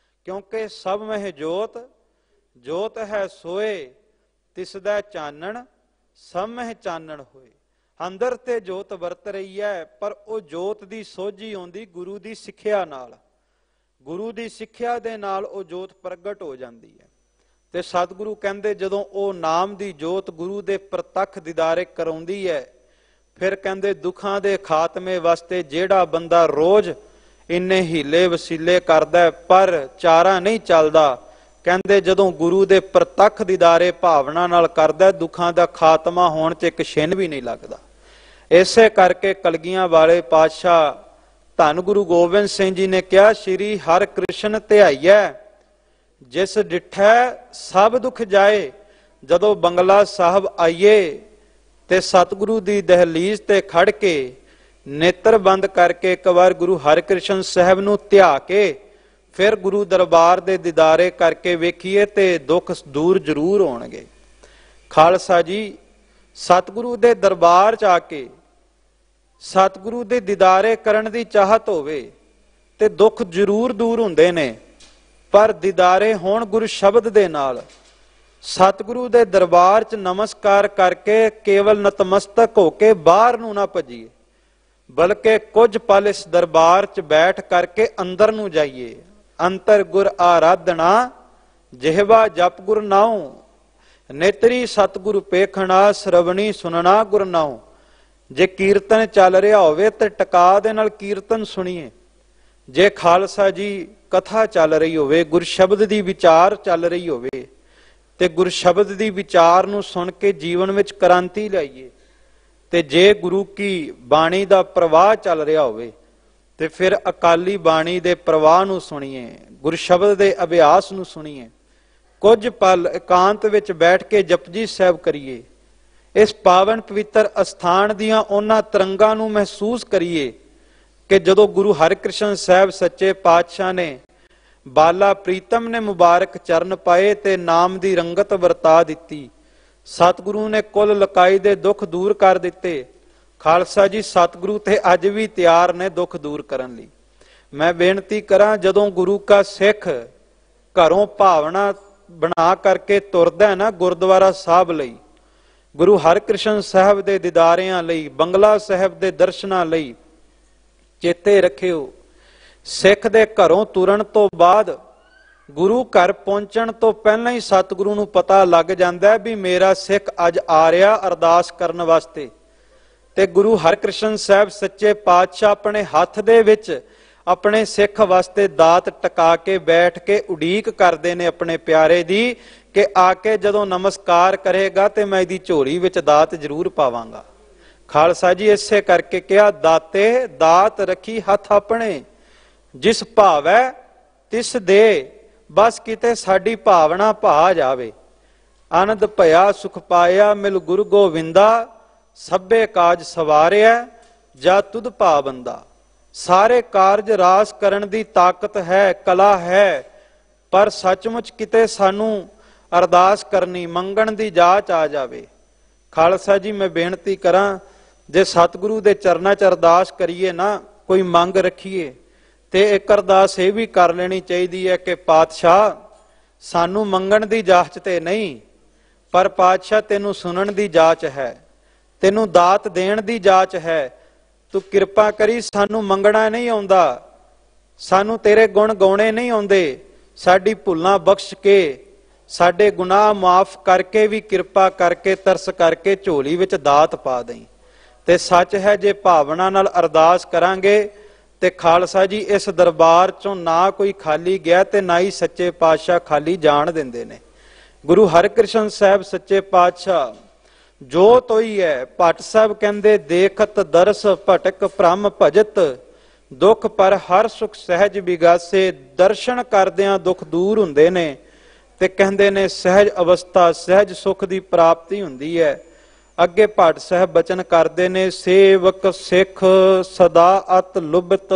ਕਿਉਂਕਿ ਸਭ ਮਹਿ ਜੋਤ, ਜੋਤ ਹੈ ਸੋਏ ਤਿਸਦਾ ਚਾਨਣ, ਸਭ ਮਹਿ ਚਾਨਣ ਹੋਏ। ਅੰਦਰ ਤੇ ਜੋਤ ਵਰਤ ਰਹੀ ਹੈ, ਪਰ ਉਹ ਜੋਤ ਦੀ ਸੋਝੀ ਆਉਂਦੀ ਗੁਰੂ ਦੀ ਸਿੱਖਿਆ ਨਾਲ। ਗੁਰੂ ਦੀ ਸਿੱਖਿਆ ਦੇ ਨਾਲ ਉਹ ਜੋਤ ਪ੍ਰਗਟ ਹੋ ਜਾਂਦੀ ਹੈ। ਤੇ ਸਤਿਗੁਰੂ ਕਹਿੰਦੇ ਜਦੋਂ ਉਹ ਨਾਮ ਦੀ ਜੋਤ ਗੁਰੂ ਦੇ ਪ੍ਰਤੱਖ ਦੀਦਾਰੇ ਕਰਾਉਂਦੀ ਹੈ, ਫਿਰ ਕਹਿੰਦੇ ਦੁੱਖਾਂ ਦੇ ਖਾਤਮੇ ਵਾਸਤੇ ਜਿਹੜਾ ਬੰਦਾ ਰੋਜ਼ ਇੰਨੇ ਹੀਲੇ ਵਸੀਲੇ ਕਰਦਾ ਪਰ ਚਾਰਾ ਨਹੀਂ ਚੱਲਦਾ, ਕਹਿੰਦੇ ਜਦੋਂ ਗੁਰੂ ਦੇ ਪ੍ਰਤੱਖ ਦੀਦਾਰੇ ਭਾਵਨਾ ਨਾਲ ਕਰਦਾ, ਦੁੱਖਾਂ ਦਾ ਖਾਤਮਾ ਹੋਣ 'ਚ ਇੱਕ ਛਿਨ ਵੀ ਨਹੀਂ ਲੱਗਦਾ। ਇਸੇ ਕਰਕੇ ਕਲਗੀਆਂ ਵਾਲੇ ਪਾਤਸ਼ਾਹ ਧੰਨ ਗੁਰੂ ਗੋਬਿੰਦ ਸਿੰਘ ਜੀ ਨੇ ਕਿਹਾ, ਸ਼੍ਰੀ ਹਰਿ ਕ੍ਰਿਸ਼ਨ ਧਿਆਈਐ ਜਿਸ ਡਿਠੈ ਸਭ ਦੁੱਖ ਜਾਏ। ਜਦੋਂ ਬੰਗਲਾ ਸਾਹਿਬ ਆਈਏ ਤੇ ਸਤਿਗੁਰੂ ਦੀ ਦਹਲੀਜ਼ ਤੇ ਖੜ ਕੇ ਨੇਤਰ ਬੰਦ ਕਰਕੇ ਇੱਕ ਵਾਰ ਗੁਰੂ ਹਰਿਕ੍ਰਿਸ਼ਨ ਸਾਹਿਬ ਨੂੰ ਧਿਆ ਕੇ ਫਿਰ ਗੁਰੂ ਦਰਬਾਰ ਦੇ ਦੀਦਾਰੇ ਕਰਕੇ ਵੇਖੀਏ ਤੇ ਦੁੱਖ ਦੂਰ ਜ਼ਰੂਰ ਹੋਣਗੇ। ਖਾਲਸਾ ਜੀ, ਸਤਿਗੁਰੂ ਦੇ ਦਰਬਾਰ 'ਚ ਆ ਕੇ ਸਤਿਗੁਰੂ ਦੇ ਦੀਦਾਰੇ ਕਰਨ ਦੀ ਚਾਹਤ ਹੋਵੇ ਤੇ ਦੁੱਖ ਜ਼ਰੂਰ ਦੂਰ ਹੁੰਦੇ ਨੇ, ਪਰ ਦੀਦਾਰੇ ਹੋਣ ਗੁਰੂ ਸ਼ਬਦ ਦੇ ਨਾਲ। ਸਤਿਗੁਰੂ ਦੇ ਦਰਬਾਰ 'ਚ ਨਮਸਕਾਰ ਕਰਕੇ ਕੇਵਲ ਨਤਮਸਤਕ ਹੋ ਕੇ ਬਾਹਰ ਨੂੰ ਨਾ ਭੱਜੀਏ, ਬਲਕਿ ਕੁਝ ਪਲ ਇਸ ਦਰਬਾਰ 'ਚ ਬੈਠ ਕਰਕੇ ਅੰਦਰ ਨੂੰ ਜਾਈਏ। ਅੰਤਰ ਗੁਰ ਆਰਾਧਨਾ ਜਿਹਵਾ ਜਪ ਗੁਰ ਨਾਉ, ਨੇਤਰੀ ਸਤਿਗੁਰੂ ਪੇਖਣਾ ਸਰਵਣੀ ਸੁਨਣਾ ਗੁਰ ਨਾਉ। ਜੇ ਕੀਰਤਨ ਚੱਲ ਰਿਹਾ ਹੋਵੇ ਤੇ ਟਕਾ ਦੇ ਨਾਲ ਕੀਰਤਨ ਸੁਣੀਏ। ਜੇ ਖਾਲਸਾ ਜੀ ਕਥਾ ਚੱਲ ਰਹੀ ਹੋਵੇ, ਗੁਰਸ਼ਬਦ ਦੀ ਵਿਚਾਰ ਚੱਲ ਰਹੀ ਹੋਵੇ, ਤੇ ਗੁਰਸ਼ਬਦ ਦੀ ਵਿਚਾਰ ਨੂੰ ਸੁਣ ਕੇ ਜੀਵਨ ਵਿੱਚ ਕ੍ਰਾਂਤੀ ਲਿਆਈਏ। ਤੇ ਜੇ ਗੁਰੂ ਕੀ ਬਾਣੀ ਦਾ ਪ੍ਰਵਾਹ ਚੱਲ ਰਿਹਾ ਹੋਵੇ ਤੇ ਫਿਰ ਅਕਾਲੀ ਬਾਣੀ ਦੇ ਪ੍ਰਵਾਹ ਨੂੰ ਸੁਣੀਏ, ਗੁਰਸ਼ਬਦ ਦੇ ਅਭਿਆਸ ਨੂੰ ਸੁਣੀਏ। ਕੁਝ ਪਲ ਇਕਾਂਤ ਵਿੱਚ ਬੈਠ ਕੇ ਜਪਜੀ ਸਾਹਿਬ ਕਰੀਏ। ਇਸ ਪਾਵਨ ਪਵਿੱਤਰ ਅਸਥਾਨ ਦੀਆਂ ਉਹਨਾਂ ਤਰੰਗਾਂ ਨੂੰ ਮਹਿਸੂਸ ਕਰੀਏ ਕਿ ਜਦੋਂ ਗੁਰੂ ਹਰਿਕ੍ਰਿਸ਼ਨ ਸਾਹਿਬ ਸੱਚੇ ਪਾਤਸ਼ਾਹ ਨੇ, ਬਾਲਾ ਪ੍ਰੀਤਮ ਨੇ ਮੁਬਾਰਕ ਚਰਨ ਪਾਏ ਤੇ ਨਾਮ ਦੀ ਰੰਗਤ ਵਰਤਾ ਦਿੱਤੀ। ਸਤਿਗੁਰੂ ਨੇ ਕੁੱਲ ਲਕਾਈ ਦੇ ਦੁੱਖ ਦੂਰ ਕਰ ਦਿੱਤੇ। ਖਾਲਸਾ ਜੀ, ਸਤਿਗੁਰੂ ਤੇ ਅੱਜ ਵੀ ਤਿਆਰ ਨੇ ਦੁੱਖ ਦੂਰ ਕਰਨ ਲਈ। ਮੈਂ ਬੇਨਤੀ ਕਰਾਂ, ਜਦੋਂ ਗੁਰੂ ਕਾ ਸਿੱਖ ਘਰੋਂ ਭਾਵਨਾ ਬਣਾ ਕਰਕੇ ਤੁਰਦਾ ਨਾ ਗੁਰਦੁਆਰਾ ਸਾਹਿਬ ਲਈ, ਗੁਰੂ ਹਰਿਕ੍ਰਿਸ਼ਨ ਸਾਹਿਬ ਦੇ ਦੀਦਾਰਿਆਂ ਲਈ, ਬੰਗਲਾ ਸਾਹਿਬ ਦੇ ਦਰਸ਼ਨਾਂ ਲਈ, ਚੇਤੇ ਰੱਖਿਓ, ਸਿੱਖ ਦੇ ਘਰੋਂ ਤੁਰਨ ਤੋਂ ਬਾਅਦ ਗੁਰੂ ਘਰ ਪਹੁੰਚਣ ਤੋਂ ਪਹਿਲਾਂ ਹੀ ਸਤਿਗੁਰੂ ਨੂੰ ਪਤਾ ਲੱਗ ਜਾਂਦਾ ਵੀ ਮੇਰਾ ਸਿੱਖ ਅੱਜ ਆ ਰਿਹਾ ਅਰਦਾਸ ਕਰਨ ਵਾਸਤੇ। ਤੇ ਗੁਰੂ ਹਰਿਕ੍ਰਿਸ਼ਨ ਸਾਹਿਬ ਸੱਚੇ ਪਾਤਸ਼ਾਹ ਆਪਣੇ ਹੱਥ ਦੇ ਵਿੱਚ ਆਪਣੇ ਸਿੱਖ ਵਾਸਤੇ ਦਾਤ ਟਿਕਾ ਕੇ ਬੈਠ ਕੇ ਉਡੀਕ ਕਰਦੇ ਨੇ ਆਪਣੇ ਪਿਆਰੇ ਦੀ, ਕਿ ਆ ਕੇ ਜਦੋਂ ਨਮਸਕਾਰ ਕਰੇਗਾ ਤੇ ਮੈਂ ਇਹਦੀ ਝੋਲੀ ਵਿੱਚ ਦਾਤ ਜ਼ਰੂਰ ਪਾਵਾਂਗਾ। ਖਾਲਸਾ ਜੀ, ਇਸੇ ਕਰਕੇ ਕਿਹਾ, ਦਾਤੇ ਦਾਤ ਰੱਖੀ ਹੱਥ ਆਪਣੇ, ਜਿਸ ਭਾਵੈ ਤਿਸ ਦੇ। ਬਸ ਕਿਤੇ ਸਾਡੀ ਭਾਵਨਾ ਭਾ ਜਾਵੇ। ਆਨੰਦ ਭਇਆ ਸੁਖ ਪਾਇਆ ਮਿਲ ਗੁਰੂ ਗੋਵਿੰਦਾ, ਸਭੇ ਕਾਜ ਸਵਾਰਿਆ ਜਾ ਤੁਧ ਭਾਵੰਦਾ। ਸਾਰੇ ਕਾਰਜ ਰਾਸ ਕਰਨ ਦੀ ਤਾਕਤ ਹੈ, ਕਲਾ ਹੈ, ਪਰ ਸੱਚਮੁੱਚ ਕਿਤੇ ਸਾਨੂੰ ਅਰਦਾਸ ਕਰਨੀ, ਮੰਗਣ ਦੀ ਜਾਚ ਆ ਜਾਵੇ। ਖਾਲਸਾ ਜੀ, ਮੈਂ ਬੇਨਤੀ ਕਰਾਂ, ਜੇ ਸਤਿਗੁਰੂ ਦੇ ਚਰਨਾਂ 'ਚ ਅਰਦਾਸ ਕਰੀਏ ਨਾ, ਕੋਈ ਮੰਗ ਰੱਖੀਏ, ਤੇ ਇੱਕ ਅਰਦਾਸ ਇਹ ਵੀ ਕਰ ਲੈਣੀ ਚਾਹੀਦੀ ਹੈ ਕਿ ਪਾਤਸ਼ਾਹ ਸਾਨੂੰ ਮੰਗਣ ਦੀ ਜਾਚ ਤੇ ਨਹੀਂ, ਪਰ ਪਾਤਸ਼ਾਹ ਤੈਨੂੰ ਸੁਣਨ ਦੀ ਜਾਚ ਹੈ, ਤੈਨੂੰ ਦਾਤ ਦੇਣ ਦੀ ਜਾਚ ਹੈ। ਤੂੰ ਕਿਰਪਾ ਕਰੀ, ਸਾਨੂੰ ਮੰਗਣਾ ਨਹੀਂ ਆਉਂਦਾ, ਸਾਨੂੰ ਤੇਰੇ ਗੁਣ ਗਾਉਣੇ ਨਹੀਂ ਆਉਂਦੇ, ਸਾਡੀ ਭੁੱਲਾਂ ਬਖਸ਼ ਕੇ, ਸਾਡੇ ਗੁਨਾਹ ਮਾਫ ਕਰਕੇ ਵੀ ਕਿਰਪਾ ਕਰਕੇ ਤਰਸ ਕਰਕੇ ਝੋਲੀ ਵਿੱਚ ਦਾਤ ਪਾ ਦੇਈਂ। ਤੇ ਸੱਚ ਹੈ, ਜੇ ਭਾਵਨਾ ਨਾਲ ਅਰਦਾਸ ਕਰਾਂਗੇ ਤੇ ਖਾਲਸਾ ਜੀ ਇਸ ਦਰਬਾਰ ਚੋਂ ਨਾ ਕੋਈ ਖਾਲੀ ਗਿਆ ਤੇ ਨਾ ਹੀ ਸੱਚੇ ਪਾਤਸ਼ਾਹ ਖਾਲੀ ਜਾਣ ਦਿੰਦੇ ਨੇ। ਗੁਰੂ ਹਰਿਕ੍ਰਿਸ਼ਨ ਸਾਹਿਬ ਸੱਚੇ ਪਾਤਸ਼ਾਹ ਜੋ ਤੋਈ ਹੈ, ਭੱਟ ਸਾਹਿਬ ਕਹਿੰਦੇ ਦੇਖਤ ਦਰਸ ਭਟਕ ਭ੍ਰਮ ਭਜਤ, ਦੁੱਖ ਪਰ ਹਰ ਸੁਖ ਸਹਿਜ ਵਿਗਾਸੇ। ਦਰਸ਼ਨ ਕਰਦਿਆਂ ਦੁੱਖ ਦੂਰ ਹੁੰਦੇ ਨੇ ਤੇ ਕਹਿੰਦੇ ਨੇ ਸਹਿਜ ਅਵਸਥਾ ਸਹਿਜ ਸੁਖ ਦੀ ਪ੍ਰਾਪਤੀ ਹੁੰਦੀ ਹੈ। ਅੱਗੇ ਭੱਟ ਸਾਹਿਬ ਬਚਨ ਕਰਦੇ ਨੇ, ਸੇਵਕ ਸਿੱਖ ਸਦਾ ਅਤ ਲੁਭਤ,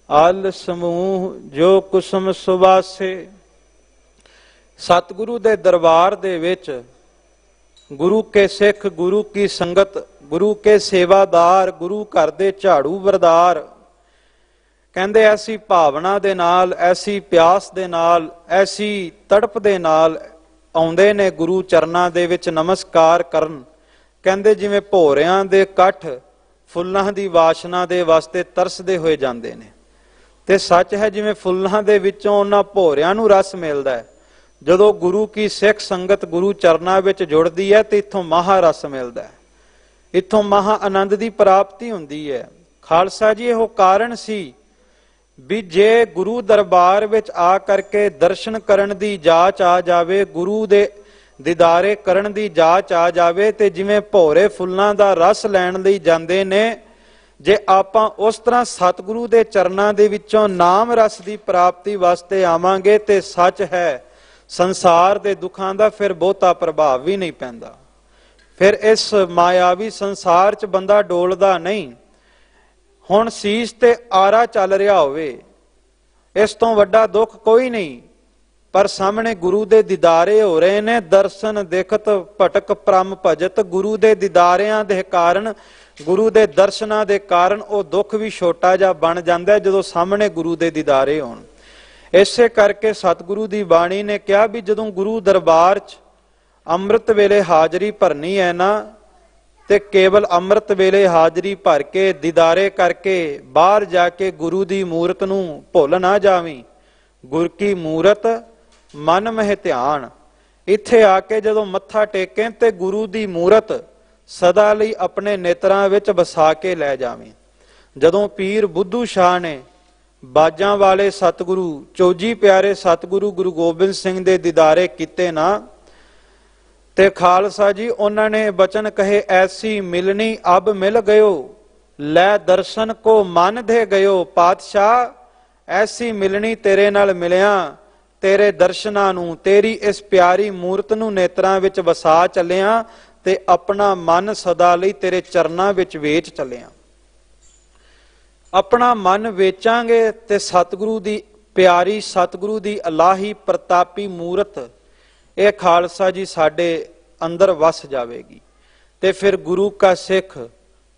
ਆਲ ਸਮੂਹ ਜੋ ਕੁਸਮ ਸੁਵਾਸੇ। ਸਤਿਗੁਰੂ ਦੇ ਦਰਬਾਰ ਦੇ ਵਿੱਚ ਗੁਰੂ ਕੇ ਸਿੱਖ, ਗੁਰੂ ਕੀ ਸੰਗਤ, ਗੁਰੂ ਕੇ ਸੇਵਾਦਾਰ, ਗੁਰੂ ਘਰ ਦੇ ਝਾੜੂ ਬਰਦਾਰ ਕਹਿੰਦੇ ਐਸੀ ਭਾਵਨਾ ਦੇ ਨਾਲ, ਐਸੀ ਪਿਆਸ ਦੇ ਨਾਲ, ਐਸੀ ਤੜਪ ਦੇ ਨਾਲ ਆਉਂਦੇ ਨੇ ਗੁਰੂ ਚਰਨਾਂ ਦੇ ਵਿੱਚ ਨਮਸਕਾਰ ਕਰਨ। ਕਹਿੰਦੇ ਜਿਵੇਂ ਭੋਰਿਆਂ ਦੇ ਇਕੱਠ ਫੁੱਲਾਂ ਦੀ ਵਾਸ਼ਨਾ ਦੇ ਵਾਸਤੇ ਤਰਸਦੇ ਹੋਏ ਜਾਂਦੇ ਨੇ। ਤੇ ਸੱਚ ਹੈ, ਜਿਵੇਂ ਫੁੱਲਾਂ ਦੇ ਵਿੱਚੋਂ ਉਹਨਾਂ ਭੋਰਿਆਂ ਨੂੰ ਰਸ ਮਿਲਦਾ ਹੈ, ਜਦੋਂ ਗੁਰੂ ਕੀ ਸਿੱਖ ਸੰਗਤ ਗੁਰੂ ਚਰਨਾਂ ਵਿੱਚ ਜੁੜਦੀ ਹੈ ਤੇ ਇੱਥੋਂ ਮਹਾ ਰਸ ਮਿਲਦਾ ਹੈ, ਇੱਥੋਂ ਮਹਾ ਆਨੰਦ ਦੀ ਪ੍ਰਾਪਤੀ ਹੁੰਦੀ ਹੈ। ਖਾਲਸਾ ਜੀ ਇਹੋ ਕਾਰਨ ਸੀ ਵੀ ਜੇ ਗੁਰੂ ਦਰਬਾਰ ਵਿੱਚ ਆ ਕਰਕੇ ਦਰਸ਼ਨ ਕਰਨ ਦੀ ਜਾਚ ਆ ਜਾਵੇ, ਗੁਰੂ ਦੇ ਦੀਦਾਰੇ ਕਰਨ ਦੀ ਜਾਚ ਆ ਜਾਵੇ, ਤੇ ਜਿਵੇਂ ਭੋਰੇ ਫੁੱਲਾਂ ਦਾ ਰਸ ਲੈਣ ਲਈ ਜਾਂਦੇ ਨੇ, ਜੇ ਆਪਾਂ ਉਸ ਤਰ੍ਹਾਂ ਸਤਿਗੁਰੂ ਦੇ ਚਰਨਾਂ ਦੇ ਵਿੱਚੋਂ ਨਾਮ ਰਸ ਦੀ ਪ੍ਰਾਪਤੀ ਵਾਸਤੇ ਆਵਾਂਗੇ ਤੇ ਸੱਚ ਹੈ ਸੰਸਾਰ ਦੇ ਦੁੱਖਾਂ ਦਾ ਫਿਰ ਬਹੁਤਾ ਪ੍ਰਭਾਵ ਵੀ ਨਹੀਂ ਪੈਂਦਾ। ਫਿਰ ਇਸ ਮਾਇਆਵੀ ਸੰਸਾਰ 'ਚ ਬੰਦਾ ਡੋਲਦਾ ਨਹੀਂ। ਹੁਣ ਸੀਸ ਤੇ ਆਰਾ ਚੱਲ ਰਿਹਾ ਹੋਵੇ, ਇਸ ਤੋਂ ਵੱਡਾ ਦੁੱਖ ਕੋਈ ਨਹੀਂ, ਪਰ ਸਾਹਮਣੇ ਗੁਰੂ ਦੇ ਦੀਦਾਰੇ ਹੋ ਰਹੇ ਨੇ। ਦਰਸ਼ਨ ਦੇਖਤ ਭਟਕ ਭ੍ਰਮ ਭਜਤ, ਗੁਰੂ ਦੇ ਦੀਦਾਰਿਆਂ ਦੇ ਕਾਰਨ, ਗੁਰੂ ਦੇ ਦਰਸ਼ਨਾਂ ਦੇ ਕਾਰਨ ਉਹ ਦੁੱਖ ਵੀ ਛੋਟਾ ਜਿਹਾ ਬਣ ਜਾਂਦਾ ਜਦੋਂ ਸਾਹਮਣੇ ਗੁਰੂ ਦੇ ਦੀਦਾਰੇ ਹੋਣ। ਇਸੇ ਕਰਕੇ ਸਤਿਗੁਰੂ ਦੀ ਬਾਣੀ ਨੇ ਕਿਹਾ ਵੀ ਜਦੋਂ ਗੁਰੂ ਦਰਬਾਰ 'ਚ ਅੰਮ੍ਰਿਤ ਵੇਲੇ ਹਾਜ਼ਰੀ ਭਰਨੀ ਹੈ ਨਾ, ਤੇ ਕੇਵਲ ਅੰਮ੍ਰਿਤ ਵੇਲੇ ਹਾਜ਼ਰੀ ਭਰ ਕੇ ਦੀਦਾਰੇ ਕਰਕੇ ਬਾਹਰ ਜਾ ਕੇ ਗੁਰੂ ਦੀ ਮੂਰਤ ਨੂੰ ਭੁੱਲ ਨਾ ਜਾਵੀਂ। ਗੁਰ ਕੀ ਮੂਰਤ ਮਨ ਮਹਿ ਧਿਆਨ, ਇੱਥੇ ਆ ਕੇ ਜਦੋਂ ਮੱਥਾ ਟੇਕੇ ਤੇ ਗੁਰੂ ਦੀ ਮੂਰਤ ਸਦਾ ਲਈ ਆਪਣੇ ਨੇਤਰਾਂ ਵਿੱਚ ਵਸਾ ਕੇ ਲੈ ਜਾਵੀਂ। ਜਦੋਂ ਪੀਰ ਬੁੱਧੂ ਸ਼ਾਹ ਨੇ ਬਾਜਾਂ ਵਾਲੇ ਸਤਿਗੁਰੂ ਚੌਜੀ ਪਿਆਰੇ ਸਤਿਗੁਰੂ ਗੁਰੂ ਗੋਬਿੰਦ ਸਿੰਘ ਦੇ ਦੀਦਾਰੇ ਕੀਤੇ ਨਾ, ਤੇ ਖਾਲਸਾ ਜੀ ਉਹਨਾਂ ਨੇ ਬਚਨ ਕਹੇ, ਐਸੀ ਮਿਲਣੀ ਅਬ ਮਿਲ ਗਇਓ, ਲੈ ਦਰਸ਼ਨ ਕੋ ਮਨ ਦੇ ਗਇਓ। ਪਾਤਸ਼ਾਹ ਐਸੀ ਮਿਲਣੀ ਤੇਰੇ ਨਾਲ ਮਿਲਿਆ, ਤੇਰੇ ਦਰਸ਼ਨਾਂ ਨੂੰ, ਤੇਰੀ ਇਸ ਪਿਆਰੀ ਮੂਰਤ ਨੂੰ ਨੇਤਰਾਂ ਵਿੱਚ ਵਸਾ ਚੱਲਿਆ ਤੇ ਆਪਣਾ ਮਨ ਸਦਾ ਲਈ ਤੇਰੇ ਚਰਨਾਂ ਵਿੱਚ ਵੇਚ ਚੱਲਿਆ। ਆਪਣਾ ਮਨ ਵੇਚਾਂਗੇ ਤੇ ਸਤਿਗੁਰੂ ਦੀ ਪਿਆਰੀ, ਸਤਿਗੁਰੂ ਦੀ ਅਲਾਹੀ ਪ੍ਰਤਾਪੀ ਮੂਰਤ ਇਹ ਖਾਲਸਾ ਜੀ ਸਾਡੇ ਅੰਦਰ ਵਸ ਜਾਵੇਗੀ। ਤੇ ਫਿਰ ਗੁਰੂ ਕਾ ਸਿੱਖ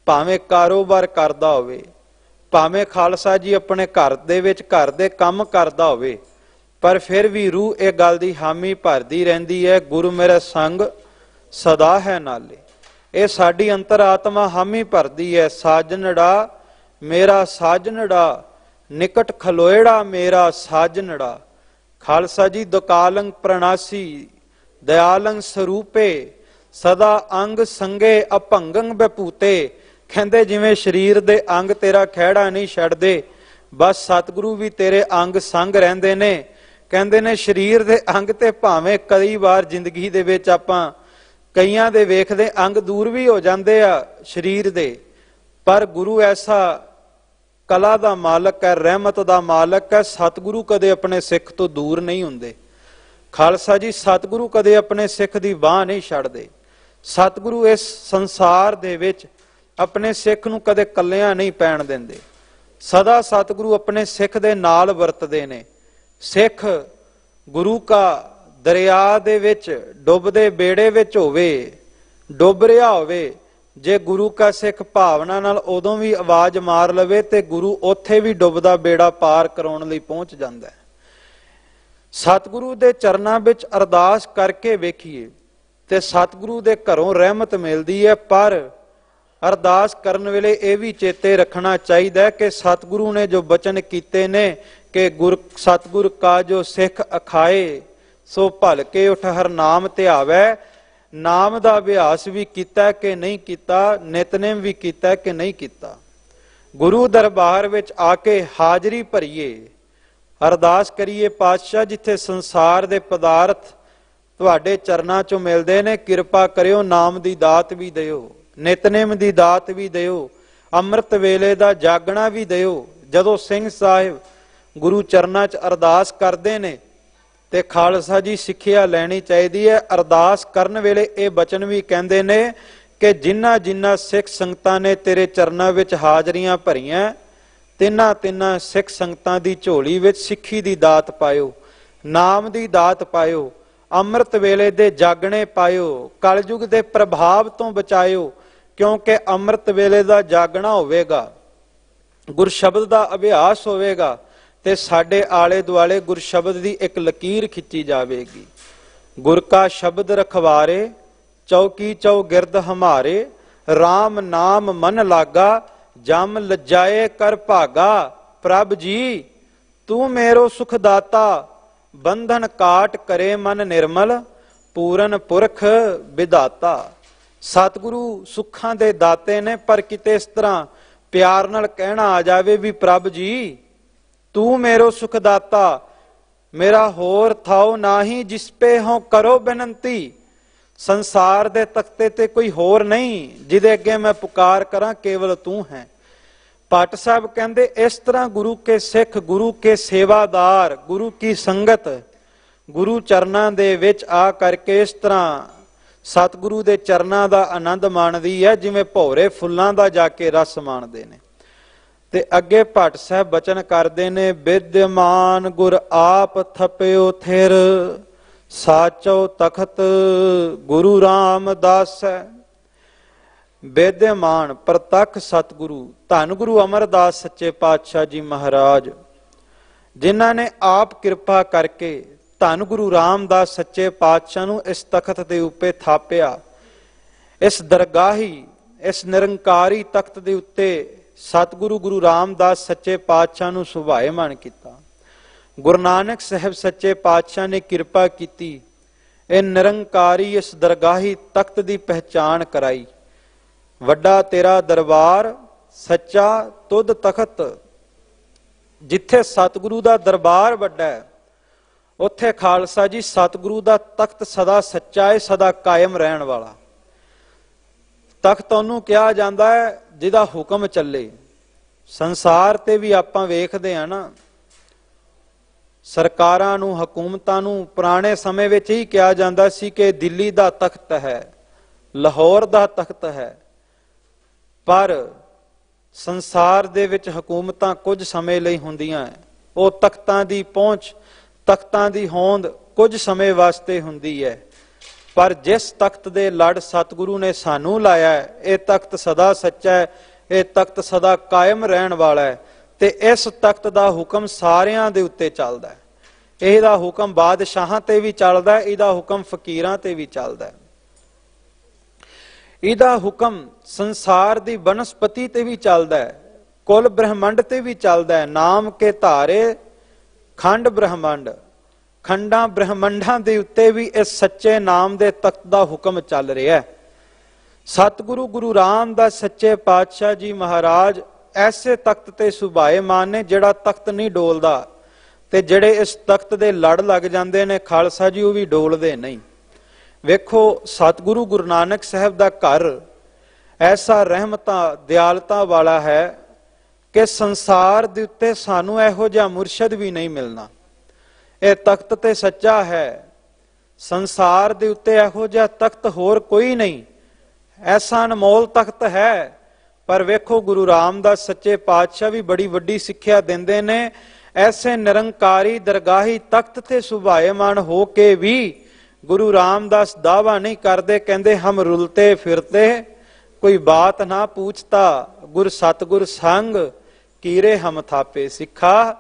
ਭਾਵੇਂ ਕਾਰੋਬਾਰ ਕਰਦਾ ਹੋਵੇ, ਭਾਵੇਂ ਖਾਲਸਾ ਜੀ ਆਪਣੇ ਘਰ ਦੇ ਵਿੱਚ ਘਰ ਦੇ ਕੰਮ ਕਰਦਾ ਹੋਵੇ, ਪਰ ਫਿਰ ਵੀ ਰੂਹ ਇਹ ਗੱਲ ਦੀ ਹਾਮੀ ਭਰਦੀ ਰਹਿੰਦੀ ਹੈ, ਗੁਰੂ ਮੇਰਾ ਸੰਗ ਸਦਾ ਹੈ ਨਾਲੇ। ਇਹ ਸਾਡੀ ਅੰਤਰ ਆਤਮਾ ਹਾਮੀ ਭਰਦੀ ਹੈ, ਸਾਜਨੜਾ ਮੇਰਾ ਸਾਜਨੜਾ, ਨਿਕਟ ਖਲੋਏੜਾ ਮੇਰਾ ਸਾਜਨੜਾ। ਖਾਲਸਾ ਜੀ ਦੁਕਾਲੰਗ ਪ੍ਰਣਾਸੀ ਦਇਆਲੰਗ ਸਰੂਪੇ, ਸਦਾ ਅੰਗ ਸੰਗੇ ਅਭੰਗੰ ਬਪੂਤੇ। ਕਹਿੰਦੇ ਜਿਵੇਂ ਸਰੀਰ ਦੇ ਅੰਗ ਤੇਰਾ ਖਹਿੜਾ ਨਹੀਂ ਛੱਡਦੇ, ਬਸ ਸਤਿਗੁਰੂ ਵੀ ਤੇਰੇ ਅੰਗ ਸੰਗ ਰਹਿੰਦੇ ਨੇ। ਕਹਿੰਦੇ ਨੇ ਸਰੀਰ ਦੇ ਅੰਗ ਤੇ ਭਾਵੇਂ ਕਈ ਵਾਰ ਜ਼ਿੰਦਗੀ ਦੇ ਵਿੱਚ ਆਪਾਂ ਕਈਆਂ ਦੇ ਵੇਖਦੇ ਅੰਗ ਦੂਰ ਵੀ ਹੋ ਜਾਂਦੇ ਆ ਸਰੀਰ ਦੇ, ਪਰ ਗੁਰੂ ਐਸਾ ਕਲਾ ਦਾ ਮਾਲਕ ਹੈ, ਰਹਿਮਤ ਦਾ ਮਾਲਕ ਹੈ। ਸਤਿਗੁਰੂ ਕਦੇ ਆਪਣੇ ਸਿੱਖ ਤੋਂ ਦੂਰ ਨਹੀਂ ਹੁੰਦੇ। ਖਾਲਸਾ ਜੀ ਸਤਿਗੁਰੂ ਕਦੇ ਆਪਣੇ ਸਿੱਖ ਦੀ ਬਾਹ ਨਹੀਂ ਛੱਡਦੇ। ਸਤਿਗੁਰੂ ਇਸ ਸੰਸਾਰ ਦੇ ਵਿੱਚ ਆਪਣੇ ਸਿੱਖ ਨੂੰ ਕਦੇ ਕੱਲਿਆਂ ਨਹੀਂ ਪੈਣ ਦਿੰਦੇ। ਸਦਾ ਸਤਿਗੁਰੂ ਆਪਣੇ ਸਿੱਖ ਦੇ ਨਾਲ ਵਰਤਦੇ ਨੇ। ਸਿੱਖ ਗੁਰੂ ਕਾ ਦਰਿਆ ਦੇ ਵਿੱਚ ਡੁੱਬਦੇ ਬੇੜੇ ਵਿੱਚ ਹੋਵੇ, ਡੁੱਬ ਰਿਹਾ ਹੋਵੇ, ਜੇ ਗੁਰੂ ਕਾ ਸਿੱਖ ਭਾਵਨਾ ਨਾਲ ਉਦੋਂ ਵੀ ਆਵਾਜ਼ ਮਾਰ ਲਵੇ ਤੇ ਗੁਰੂ ਉੱਥੇ ਵੀ ਡੁੱਬਦਾ ਬੇੜਾ ਪਾਰ ਕਰਾਉਣ ਲਈ ਪਹੁੰਚ ਜਾਂਦਾ ਹੈ। ਸਤਿਗੁਰੂ ਦੇ ਚਰਨਾਂ ਵਿੱਚ ਅਰਦਾਸ ਕਰਕੇ ਵੇਖੀਏ ਤੇ ਸਤਿਗੁਰੂ ਦੇ ਘਰੋਂ ਰਹਿਮਤ ਮਿਲਦੀ ਹੈ, ਪਰ ਅਰਦਾਸ ਕਰਨ ਵੇਲੇ ਇਹ ਵੀ ਚੇਤੇ ਰੱਖਣਾ ਚਾਹੀਦਾ ਕਿ ਸਤਿਗੁਰੂ ਨੇ ਜੋ ਬਚਨ ਕੀਤੇ ਨੇ ਕਿ ਸਤਿਗੁਰ ਕਾ ਜੋ ਸਿੱਖ ਅਖਾਏ, ਸੋ ਭਲ ਕੇ ਉਠ ਹਰ ਨਾਮ ਧਿਆਵੈ। ਨਾਮ ਦਾ ਅਭਿਆਸ ਵੀ ਕੀਤਾ ਕਿ ਨਹੀਂ ਕੀਤਾ, ਨਿਤਨੇਮ ਵੀ ਕੀਤਾ ਕਿ ਨਹੀਂ ਕੀਤਾ। ਗੁਰੂ ਦਰਬਾਰ ਵਿੱਚ ਆ ਕੇ ਹਾਜ਼ਰੀ ਭਰੀਏ, ਅਰਦਾਸ ਕਰੀਏ, ਪਾਤਸ਼ਾਹ ਜਿੱਥੇ ਸੰਸਾਰ ਦੇ ਪਦਾਰਥ ਤੁਹਾਡੇ ਚਰਨਾਂ ਚੋਂ ਮਿਲਦੇ ਨੇ। ਕਿਰਪਾ ਕਰਿਓ, ਨਾਮ ਦੀ ਦਾਤ ਵੀ ਦਿਓ, ਨਿਤਨੇਮ ਦੀ ਦਾਤ ਵੀ ਦਿਓ, ਅੰਮ੍ਰਿਤ ਵੇਲੇ ਦਾ ਜਾਗਣਾ ਵੀ ਦਿਓ। ਜਦੋਂ ਸਿੰਘ ਸਾਹਿਬ ਗੁਰੂ ਚਰਨਾਂ 'ਚ ਅਰਦਾਸ ਕਰਦੇ ਨੇ ਤੇ ਖਾਲਸਾ ਜੀ ਸਿੱਖਿਆ ਲੈਣੀ ਚਾਹੀਦੀ ਹੈ। ਅਰਦਾਸ ਕਰਨ ਵੇਲੇ ਇਹ ਬਚਨ ਵੀ ਕਹਿੰਦੇ ਨੇ ਕਿ ਜਿਨ੍ਹਾਂ ਜਿਨ੍ਹਾਂ ਸਿੱਖ ਸੰਗਤਾਂ ਨੇ ਤੇਰੇ ਚਰਨਾਂ ਵਿੱਚ ਹਾਜ਼ਰੀਆਂ ਭਰੀਆਂ, ਤਿੰਨਾਂ ਤਿੰਨਾਂ ਸਿੱਖ ਸੰਗਤਾਂ ਦੀ ਝੋਲੀ ਵਿੱਚ ਸਿੱਖੀ ਦੀ ਦਾਤ ਪਾਇਓ, ਨਾਮ ਦੀ ਦਾਤ ਪਾਇਓ, ਅੰਮ੍ਰਿਤ ਵੇਲੇ ਦੇ ਜਾਗਣੇ ਪਾਇਓ, ਕਲਯੁਗ ਦੇ ਪ੍ਰਭਾਵ ਤੋਂ ਬਚਾਇਓ। ਕਿਉਂਕਿ ਅੰਮ੍ਰਿਤ ਵੇਲੇ ਦਾ ਜਾਗਣਾ ਹੋਵੇਗਾ, ਗੁਰਸ਼ਬਦ ਦਾ ਅਭਿਆਸ ਹੋਵੇਗਾ ਤੇ ਸਾਡੇ ਆਲੇ ਦੁਆਲੇ ਗੁਰਸ਼ਬਦ ਦੀ ਇੱਕ ਲਕੀਰ ਖਿੱਚੀ ਜਾਵੇਗੀ। ਗੁਰ ਕਾ ਸ਼ਬਦ ਰਖਵਾਰੇ, ਚੌਕੀ ਚੌ ਗਿਰਦ ਹਮਾਰੇ, RAM ਨਾਮ ਮਨ ਲਾਗਾ, ਜਮ ਲਜਾਏ ਕਰ ਭਾਗਾ। ਪ੍ਰਭ ਜੀ ਤੂੰ ਮੇਰੋ ਸੁਖ ਦਾਤਾ, ਬੰਧਨ ਕਾਟ ਕਰੇ ਮਨ ਨਿਰਮਲ, ਪੂਰਨ ਪੁਰਖ ਵਿਦਾਤਾ। ਸਤਿਗੁਰੂ ਸੁੱਖਾਂ ਦੇ ਦਾਤੇ ਨੇ, ਪਰ ਕਿਤੇ ਇਸ ਤਰ੍ਹਾਂ ਪਿਆਰ ਨਾਲ ਕਹਿਣਾ ਆ ਜਾਵੇ ਵੀ ਪ੍ਰਭ ਜੀ ਤੂੰ ਮੇਰੋ ਸੁਖ ਦਾਤਾ, ਮੇਰਾ ਹੋਰ ਥਾਉ ਨਾਹੀ, ਜਿਸ ਪੇ ਹੋਂ ਕਰੋ ਬੇਨੰਤੀ। ਸੰਸਾਰ ਦੇ ਤਖਤੇ ਤੇ ਕੋਈ ਹੋਰ ਨਹੀਂ ਜਿਹਦੇ ਅੱਗੇ ਮੈਂ ਪੁਕਾਰ ਕਰਾਂ, ਕੇਵਲ ਤੂੰ ਹੈ। ਭੱਟ ਸਾਹਿਬ ਕਹਿੰਦੇ ਇਸ ਤਰ੍ਹਾਂ ਗੁਰੂ ਕੇ ਸਿੱਖ, ਗੁਰੂ ਕੇ ਸੇਵਾਦਾਰ, ਗੁਰੂ ਕੀ ਸੰਗਤ ਗੁਰੂ ਚਰਨਾਂ ਦੇ ਵਿੱਚ ਆ ਕਰਕੇ ਇਸ ਤਰ੍ਹਾਂ ਸਤਿਗੁਰੂ ਦੇ ਚਰਨਾਂ ਦਾ ਆਨੰਦ ਮਾਣਦੀ ਹੈ ਜਿਵੇਂ ਭੌਰੇ ਫੁੱਲਾਂ ਦਾ ਜਾ ਕੇ ਰਸ ਮਾਣਦੇ ਨੇ। ਤੇ ਅੱਗੇ ਭੱਟ ਸਾਹਿਬ ਬਚਨ ਕਰਦੇ ਨੇ, ਵਿਦਿਆਮਾਨ ਗੁਰ ਆਪ ਥਪਿਓ ਥਿਰ, ਸਾਚੋ ਤਖਤ ਗੁਰੂ ਰਾਮਦਾਸ ਹੈ। ਵਿਦਿਆਮਾਨ ਪ੍ਰਤੱਖ ਸਤਿਗੁਰੂ ਧੰਨ ਗੁਰੂ ਅਮਰਦਾਸ ਸੱਚੇ ਪਾਤਸ਼ਾਹ ਜੀ ਮਹਾਰਾਜ, ਜਿਨ੍ਹਾਂ ਨੇ ਆਪ ਕਿਰਪਾ ਕਰਕੇ ਧੰਨ ਗੁਰੂ ਰਾਮਦਾਸ ਸੱਚੇ ਪਾਤਸ਼ਾਹ ਨੂੰ ਇਸ ਤਖਤ ਦੇ ਉੱਤੇ ਥਾਪਿਆ। ਇਸ ਦਰਗਾਹੀ, ਇਸ ਨਿਰੰਕਾਰੀ ਤਖਤ ਦੇ ਉੱਤੇ ਸਤਿਗੁਰੂ ਗੁਰੂ ਰਾਮਦਾਸ ਸੱਚੇ ਪਾਤਸ਼ਾਹ ਨੂੰ ਸੁਭਾਏਮਾਨ ਕੀਤਾ। ਗੁਰੂ ਨਾਨਕ ਸਾਹਿਬ ਸੱਚੇ ਪਾਤਸ਼ਾਹ ਨੇ ਕਿਰਪਾ ਕੀਤੀ, ਇਹ ਨਿਰੰਕਾਰੀ ਇਸ ਦਰਗਾਹੀ ਤਖਤ ਦੀ ਪਹਿਚਾਣ ਕਰਾਈ। ਵੱਡਾ ਤੇਰਾ ਦਰਬਾਰ, ਸੱਚਾ ਤੁਧ ਤਖਤ। ਜਿੱਥੇ ਸਤਿਗੁਰੂ ਦਾ ਦਰਬਾਰ ਵੱਡਾ ਹੈ, ਉੱਥੇ ਖਾਲਸਾ ਜੀ ਸਤਿਗੁਰੂ ਦਾ ਤਖਤ ਸਦਾ ਸੱਚਾ ਹੈ, ਸਦਾ ਕਾਇਮ ਰਹਿਣ ਵਾਲਾ। ਤਖਤ ਉਹਨੂੰ ਕਿਹਾ ਜਾਂਦਾ ਹੈ ਜਿਹਦਾ ਹੁਕਮ ਚੱਲੇ। ਸੰਸਾਰ ਤੇ ਵੀ ਆਪਾਂ ਵੇਖਦੇ ਹਾਂ ਨਾ, ਸਰਕਾਰਾਂ ਨੂੰ, ਹਕੂਮਤਾਂ ਨੂੰ ਪੁਰਾਣੇ ਸਮੇਂ ਵਿੱਚ ਹੀ ਕਿਹਾ ਜਾਂਦਾ ਸੀ ਕਿ ਦਿੱਲੀ ਦਾ ਤਖਤ ਹੈ, ਲਾਹੌਰ ਦਾ ਤਖਤ ਹੈ। ਪਰ ਸੰਸਾਰ ਦੇ ਵਿੱਚ ਹਕੂਮਤਾਂ ਕੁਝ ਸਮੇਂ ਲਈ ਹੁੰਦੀਆਂ, ਉਹ ਤਖਤਾਂ ਦੀ ਪਹੁੰਚ, ਤਖਤਾਂ ਦੀ ਹੋਂਦ ਕੁਝ ਸਮੇਂ ਵਾਸਤੇ ਹੁੰਦੀ ਹੈ। ਪਰ ਜਿਸ ਤਖਤ ਦੇ ਲੜ ਸਤਿਗੁਰੂ ਨੇ ਸਾਨੂੰ ਲਾਇਆ ਹੈ, ਇਹ ਤਖਤ ਸਦਾ ਸੱਚਾ ਹੈ, ਇਹ ਤਖਤ ਸਦਾ ਕਾਇਮ ਰਹਿਣ ਵਾਲਾ ਹੈ। ਤੇ ਇਸ ਤਖਤ ਦਾ ਹੁਕਮ ਸਾਰਿਆਂ ਦੇ ਉੱਤੇ ਚੱਲਦਾ ਹੈ। ਇਹਦਾ ਹੁਕਮ ਬਾਦਸ਼ਾਹਾਂ ਤੇ ਵੀ ਚੱਲਦਾ ਹੈ, ਇਹਦਾ ਹੁਕਮ ਫਕੀਰਾਂ ਤੇ ਵੀ ਚੱਲਦਾ ਹੈ, ਇਹਦਾ ਹੁਕਮ ਸੰਸਾਰ ਦੀ ਬਨਸਪਤੀ ਤੇ ਵੀ ਚੱਲਦਾ ਹੈ, ਕੁੱਲ ਬ੍ਰਹਮੰਡ ਤੇ ਵੀ ਚੱਲਦਾ ਹੈ। ਨਾਮ ਕੇ ਧਾਰੇ ਖੰਡ ਬ੍ਰਹਮੰਡ, ਖੰਡਾਂ ਬ੍ਰਹਮੰਡਾਂ ਦੇ ਉੱਤੇ ਵੀ ਇਸ ਸੱਚੇ ਨਾਮ ਦੇ ਤਖਤ ਦਾ ਹੁਕਮ ਚੱਲ ਰਿਹਾ ਹੈ। ਸਤਿਗੁਰੂ ਗੁਰੂ ਰਾਮਦਾਸ ਸੱਚੇ ਪਾਤਸ਼ਾਹ ਜੀ ਮਹਾਰਾਜ ਐਸੇ ਤਖਤ ਤੇ ਸੁਭਾਏਮਾਨ ਨੇ ਜਿਹੜਾ ਤਖਤ ਨਹੀਂ ਡੋਲਦਾ, ਤੇ ਜਿਹੜੇ ਇਸ ਤਖਤ ਦੇ ਲੜ ਲੱਗ ਜਾਂਦੇ ਨੇ ਖਾਲਸਾ ਜੀ, ਉਹ ਵੀ ਡੋਲਦੇ ਨਹੀਂ। ਵੇਖੋ ਸਤਿਗੁਰੂ ਗੁਰੂ ਨਾਨਕ ਸਾਹਿਬ ਦਾ ਘਰ ਐਸਾ ਰਹਿਮਤਾਂ ਦਿਆਲਤਾ ਵਾਲਾ ਹੈ ਕਿ ਸੰਸਾਰ ਦੇ ਉੱਤੇ ਸਾਨੂੰ ਇਹੋ ਜਿਹਾ ਮੁਰਸ਼ਦ ਵੀ ਨਹੀਂ ਮਿਲਣਾ। ਇਹ ਤਖਤ ਤੇ ਸੱਚਾ ਹੈ, ਸੰਸਾਰ ਦੇ ਉੱਤੇ ਇਹੋ ਜਿਹਾ ਤਖਤ ਹੋਰ ਕੋਈ ਨਹੀਂ, ਐਸਾ ਅਨਮੋਲ ਤਖਤ ਹੈ। ਪਰ ਵੇਖੋ ਗੁਰੂ ਰਾਮਦਾਸ ਸੱਚੇ ਪਾਤਸ਼ਾਹ ਵੀ ਬੜੀ ਵੱਡੀ ਸਿੱਖਿਆ ਦਿੰਦੇ ਨੇ, ਐਸੇ ਨਿਰੰਕਾਰੀ ਦਰਗਾਹੀ ਤਖਤ ਤੇ ਸੁਭਾਏਮਾਨ ਹੋ ਕੇ ਵੀ ਗੁਰੂ ਰਾਮਦਾਸ ਦਾਵਾ ਨਹੀਂ ਕਰਦੇ, ਕਹਿੰਦੇ ਹਮ ਰੁਲਤੇ ਫਿਰਤੇ ਕੋਈ ਬਾਤ ਨਾ ਪੁੱਛਤਾ, ਗੁਰ ਸਤਿਗੁਰ ਸੰਗ ਕੀਰੇ ਹਮ ਥਾਪੇ। ਸਿੱਖਾ,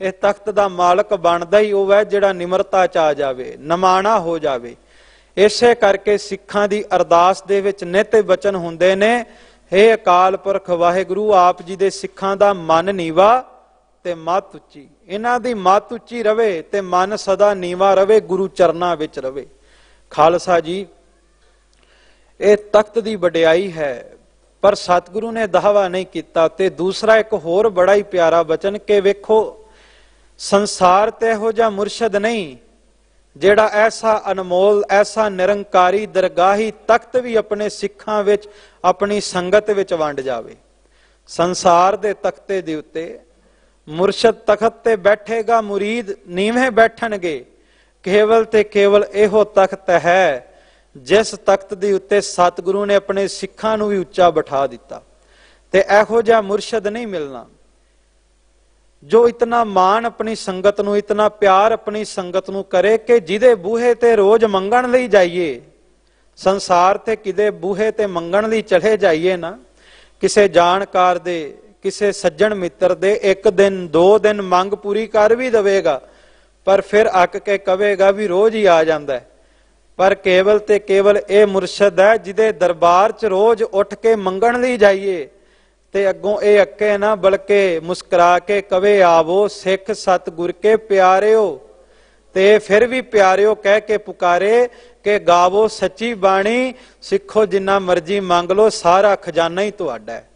ਇਹ ਤਖਤ ਦਾ ਮਾਲਕ ਬਣਦਾ ਹੀ ਉਹ ਹੈ ਜਿਹੜਾ ਨਿਮਰਤਾ ਚ ਆ ਜਾਵੇ, ਨਮਾਣਾ ਹੋ ਜਾਵੇ। ਇਸੇ ਕਰਕੇ ਸਿੱਖਾਂ ਦੀ ਅਰਦਾਸ ਦੇ ਵਿੱਚ ਨਿਤ ਬਚਨ ਹੁੰਦੇ ਨੇ, ਹੇ ਅਕਾਲ ਪੁਰਖ ਵਾਹਿਗੁਰੂ, ਆਪ ਜੀ ਦੇ ਸਿੱਖਾਂ ਦਾ ਮਨ ਨੀਵਾ ਤੇ ਮੱਤ ਉੱਚੀ। ਇਹਨਾਂ ਦੀ ਮੱਤ ਉੱਚੀ ਰਵੇ ਤੇ ਮਨ ਸਦਾ ਨੀਵਾ ਰਵੇ, ਗੁਰੂ ਚਰਨਾਂ ਵਿੱਚ ਰਵੇ। ਖਾਲਸਾ ਜੀ, ਇਹ ਤਖਤ ਦੀ ਵਡਿਆਈ ਹੈ, ਪਰ ਸਤਿਗੁਰੂ ਨੇ ਦਾਵਾ ਨਹੀਂ ਕੀਤਾ। ਤੇ ਦੂਸਰਾ ਇੱਕ ਹੋਰ ਬੜਾ ਹੀ ਪਿਆਰਾ ਬਚਨ ਕਿ ਵੇਖੋ ਸੰਸਾਰ ਤੇ ਇਹੋ ਜਿਹਾ ਮੁਰਸ਼ਦ ਨਹੀਂ ਜਿਹੜਾ ਐਸਾ ਅਨਮੋਲ, ਐਸਾ ਨਿਰੰਕਾਰੀ ਦਰਗਾਹੀ ਤਖਤ ਵੀ ਆਪਣੇ ਸਿੱਖਾਂ ਵਿੱਚ, ਆਪਣੀ ਸੰਗਤ ਵਿੱਚ ਵੰਡ ਜਾਵੇ। ਸੰਸਾਰ ਦੇ ਤਖਤੇ ਦੇ ਉੱਤੇ ਮੁਰਸ਼ਦ ਤਖਤ ਤੇ ਬੈਠੇਗਾ, ਮੁਰੀਦ ਨੀਵੇਂ ਬੈਠਣਗੇ। ਕੇਵਲ ਤੇ ਕੇਵਲ ਇਹੋ ਤਖਤ ਹੈ ਜਿਸ ਤਖਤ ਦੇ ਉੱਤੇ ਸਤਿਗੁਰੂ ਨੇ ਆਪਣੇ ਸਿੱਖਾਂ ਨੂੰ ਵੀ ਉੱਚਾ ਬਿਠਾ ਦਿੱਤਾ। ਤੇ ਇਹੋ ਜਿਹਾ ਮੁਰਸ਼ਦ ਨਹੀਂ ਮਿਲਣਾ ਜੋ ਇਤਨਾ ਮਾਣ ਆਪਣੀ ਸੰਗਤ ਨੂੰ, ਇਤਨਾ ਪਿਆਰ ਆਪਣੀ ਸੰਗਤ ਨੂੰ ਕਰੇ ਕਿ ਜਿਹਦੇ ਬੂਹੇ ਤੇ ਰੋਜ਼ ਮੰਗਣ ਲਈ ਜਾਈਏ। ਸੰਸਾਰ ਤੇ ਕਿਦੇ ਬੂਹੇ ਤੇ ਮੰਗਣ ਲਈ ਚਲੇ ਜਾਈਏ ਨਾ, ਕਿਸੇ ਜਾਣਕਾਰ ਦੇ, ਕਿਸੇ ਸੱਜਣ ਮਿੱਤਰ ਦੇ 1 ਦਿਨ 2 ਦਿਨ ਮੰਗ ਪੂਰੀ ਕਰ ਵੀ ਦੇਵੇਗਾ, ਪਰ ਫਿਰ ਅੱਕ ਕੇ ਕਵੇਗਾ ਵੀ ਰੋਜ਼ ਹੀ ਆ ਜਾਂਦਾ ਹੈ। ਪਰ ਕੇਵਲ ਤੇ ਕੇਵਲ ਇਹ ਮੁਰਸ਼ਦ ਹੈ ਜਿਹਦੇ ਦਰਬਾਰ 'ਚ ਰੋਜ਼ ਉੱਠ ਕੇ ਮੰਗਣ ਲਈ ਜਾਈਏ ਤੇ ਅੱਗੋਂ ਇਹ ਅੱਕੇ ਨਾ, ਬਲਕਿ ਮੁਸਕਰਾ ਕੇ ਕਵੇ ਆਵੋ ਸਿੱਖ ਸਤਿਗੁਰ ਕੇ ਪਿਆਰਿਓ। ਤੇ ਫਿਰ ਵੀ ਪਿਆਰਿਓ ਕਹਿ ਕੇ ਪੁਕਾਰੇ ਕਿ ਗਾਵੋ ਸੱਚੀ ਬਾਣੀ, ਸਿੱਖੋ ਜਿੰਨਾ ਮਰਜ਼ੀ ਮੰਗ ਲਓ, ਸਾਰਾ ਖਜ਼ਾਨਾ ਹੀ ਤੁਹਾਡਾ ਹੈ।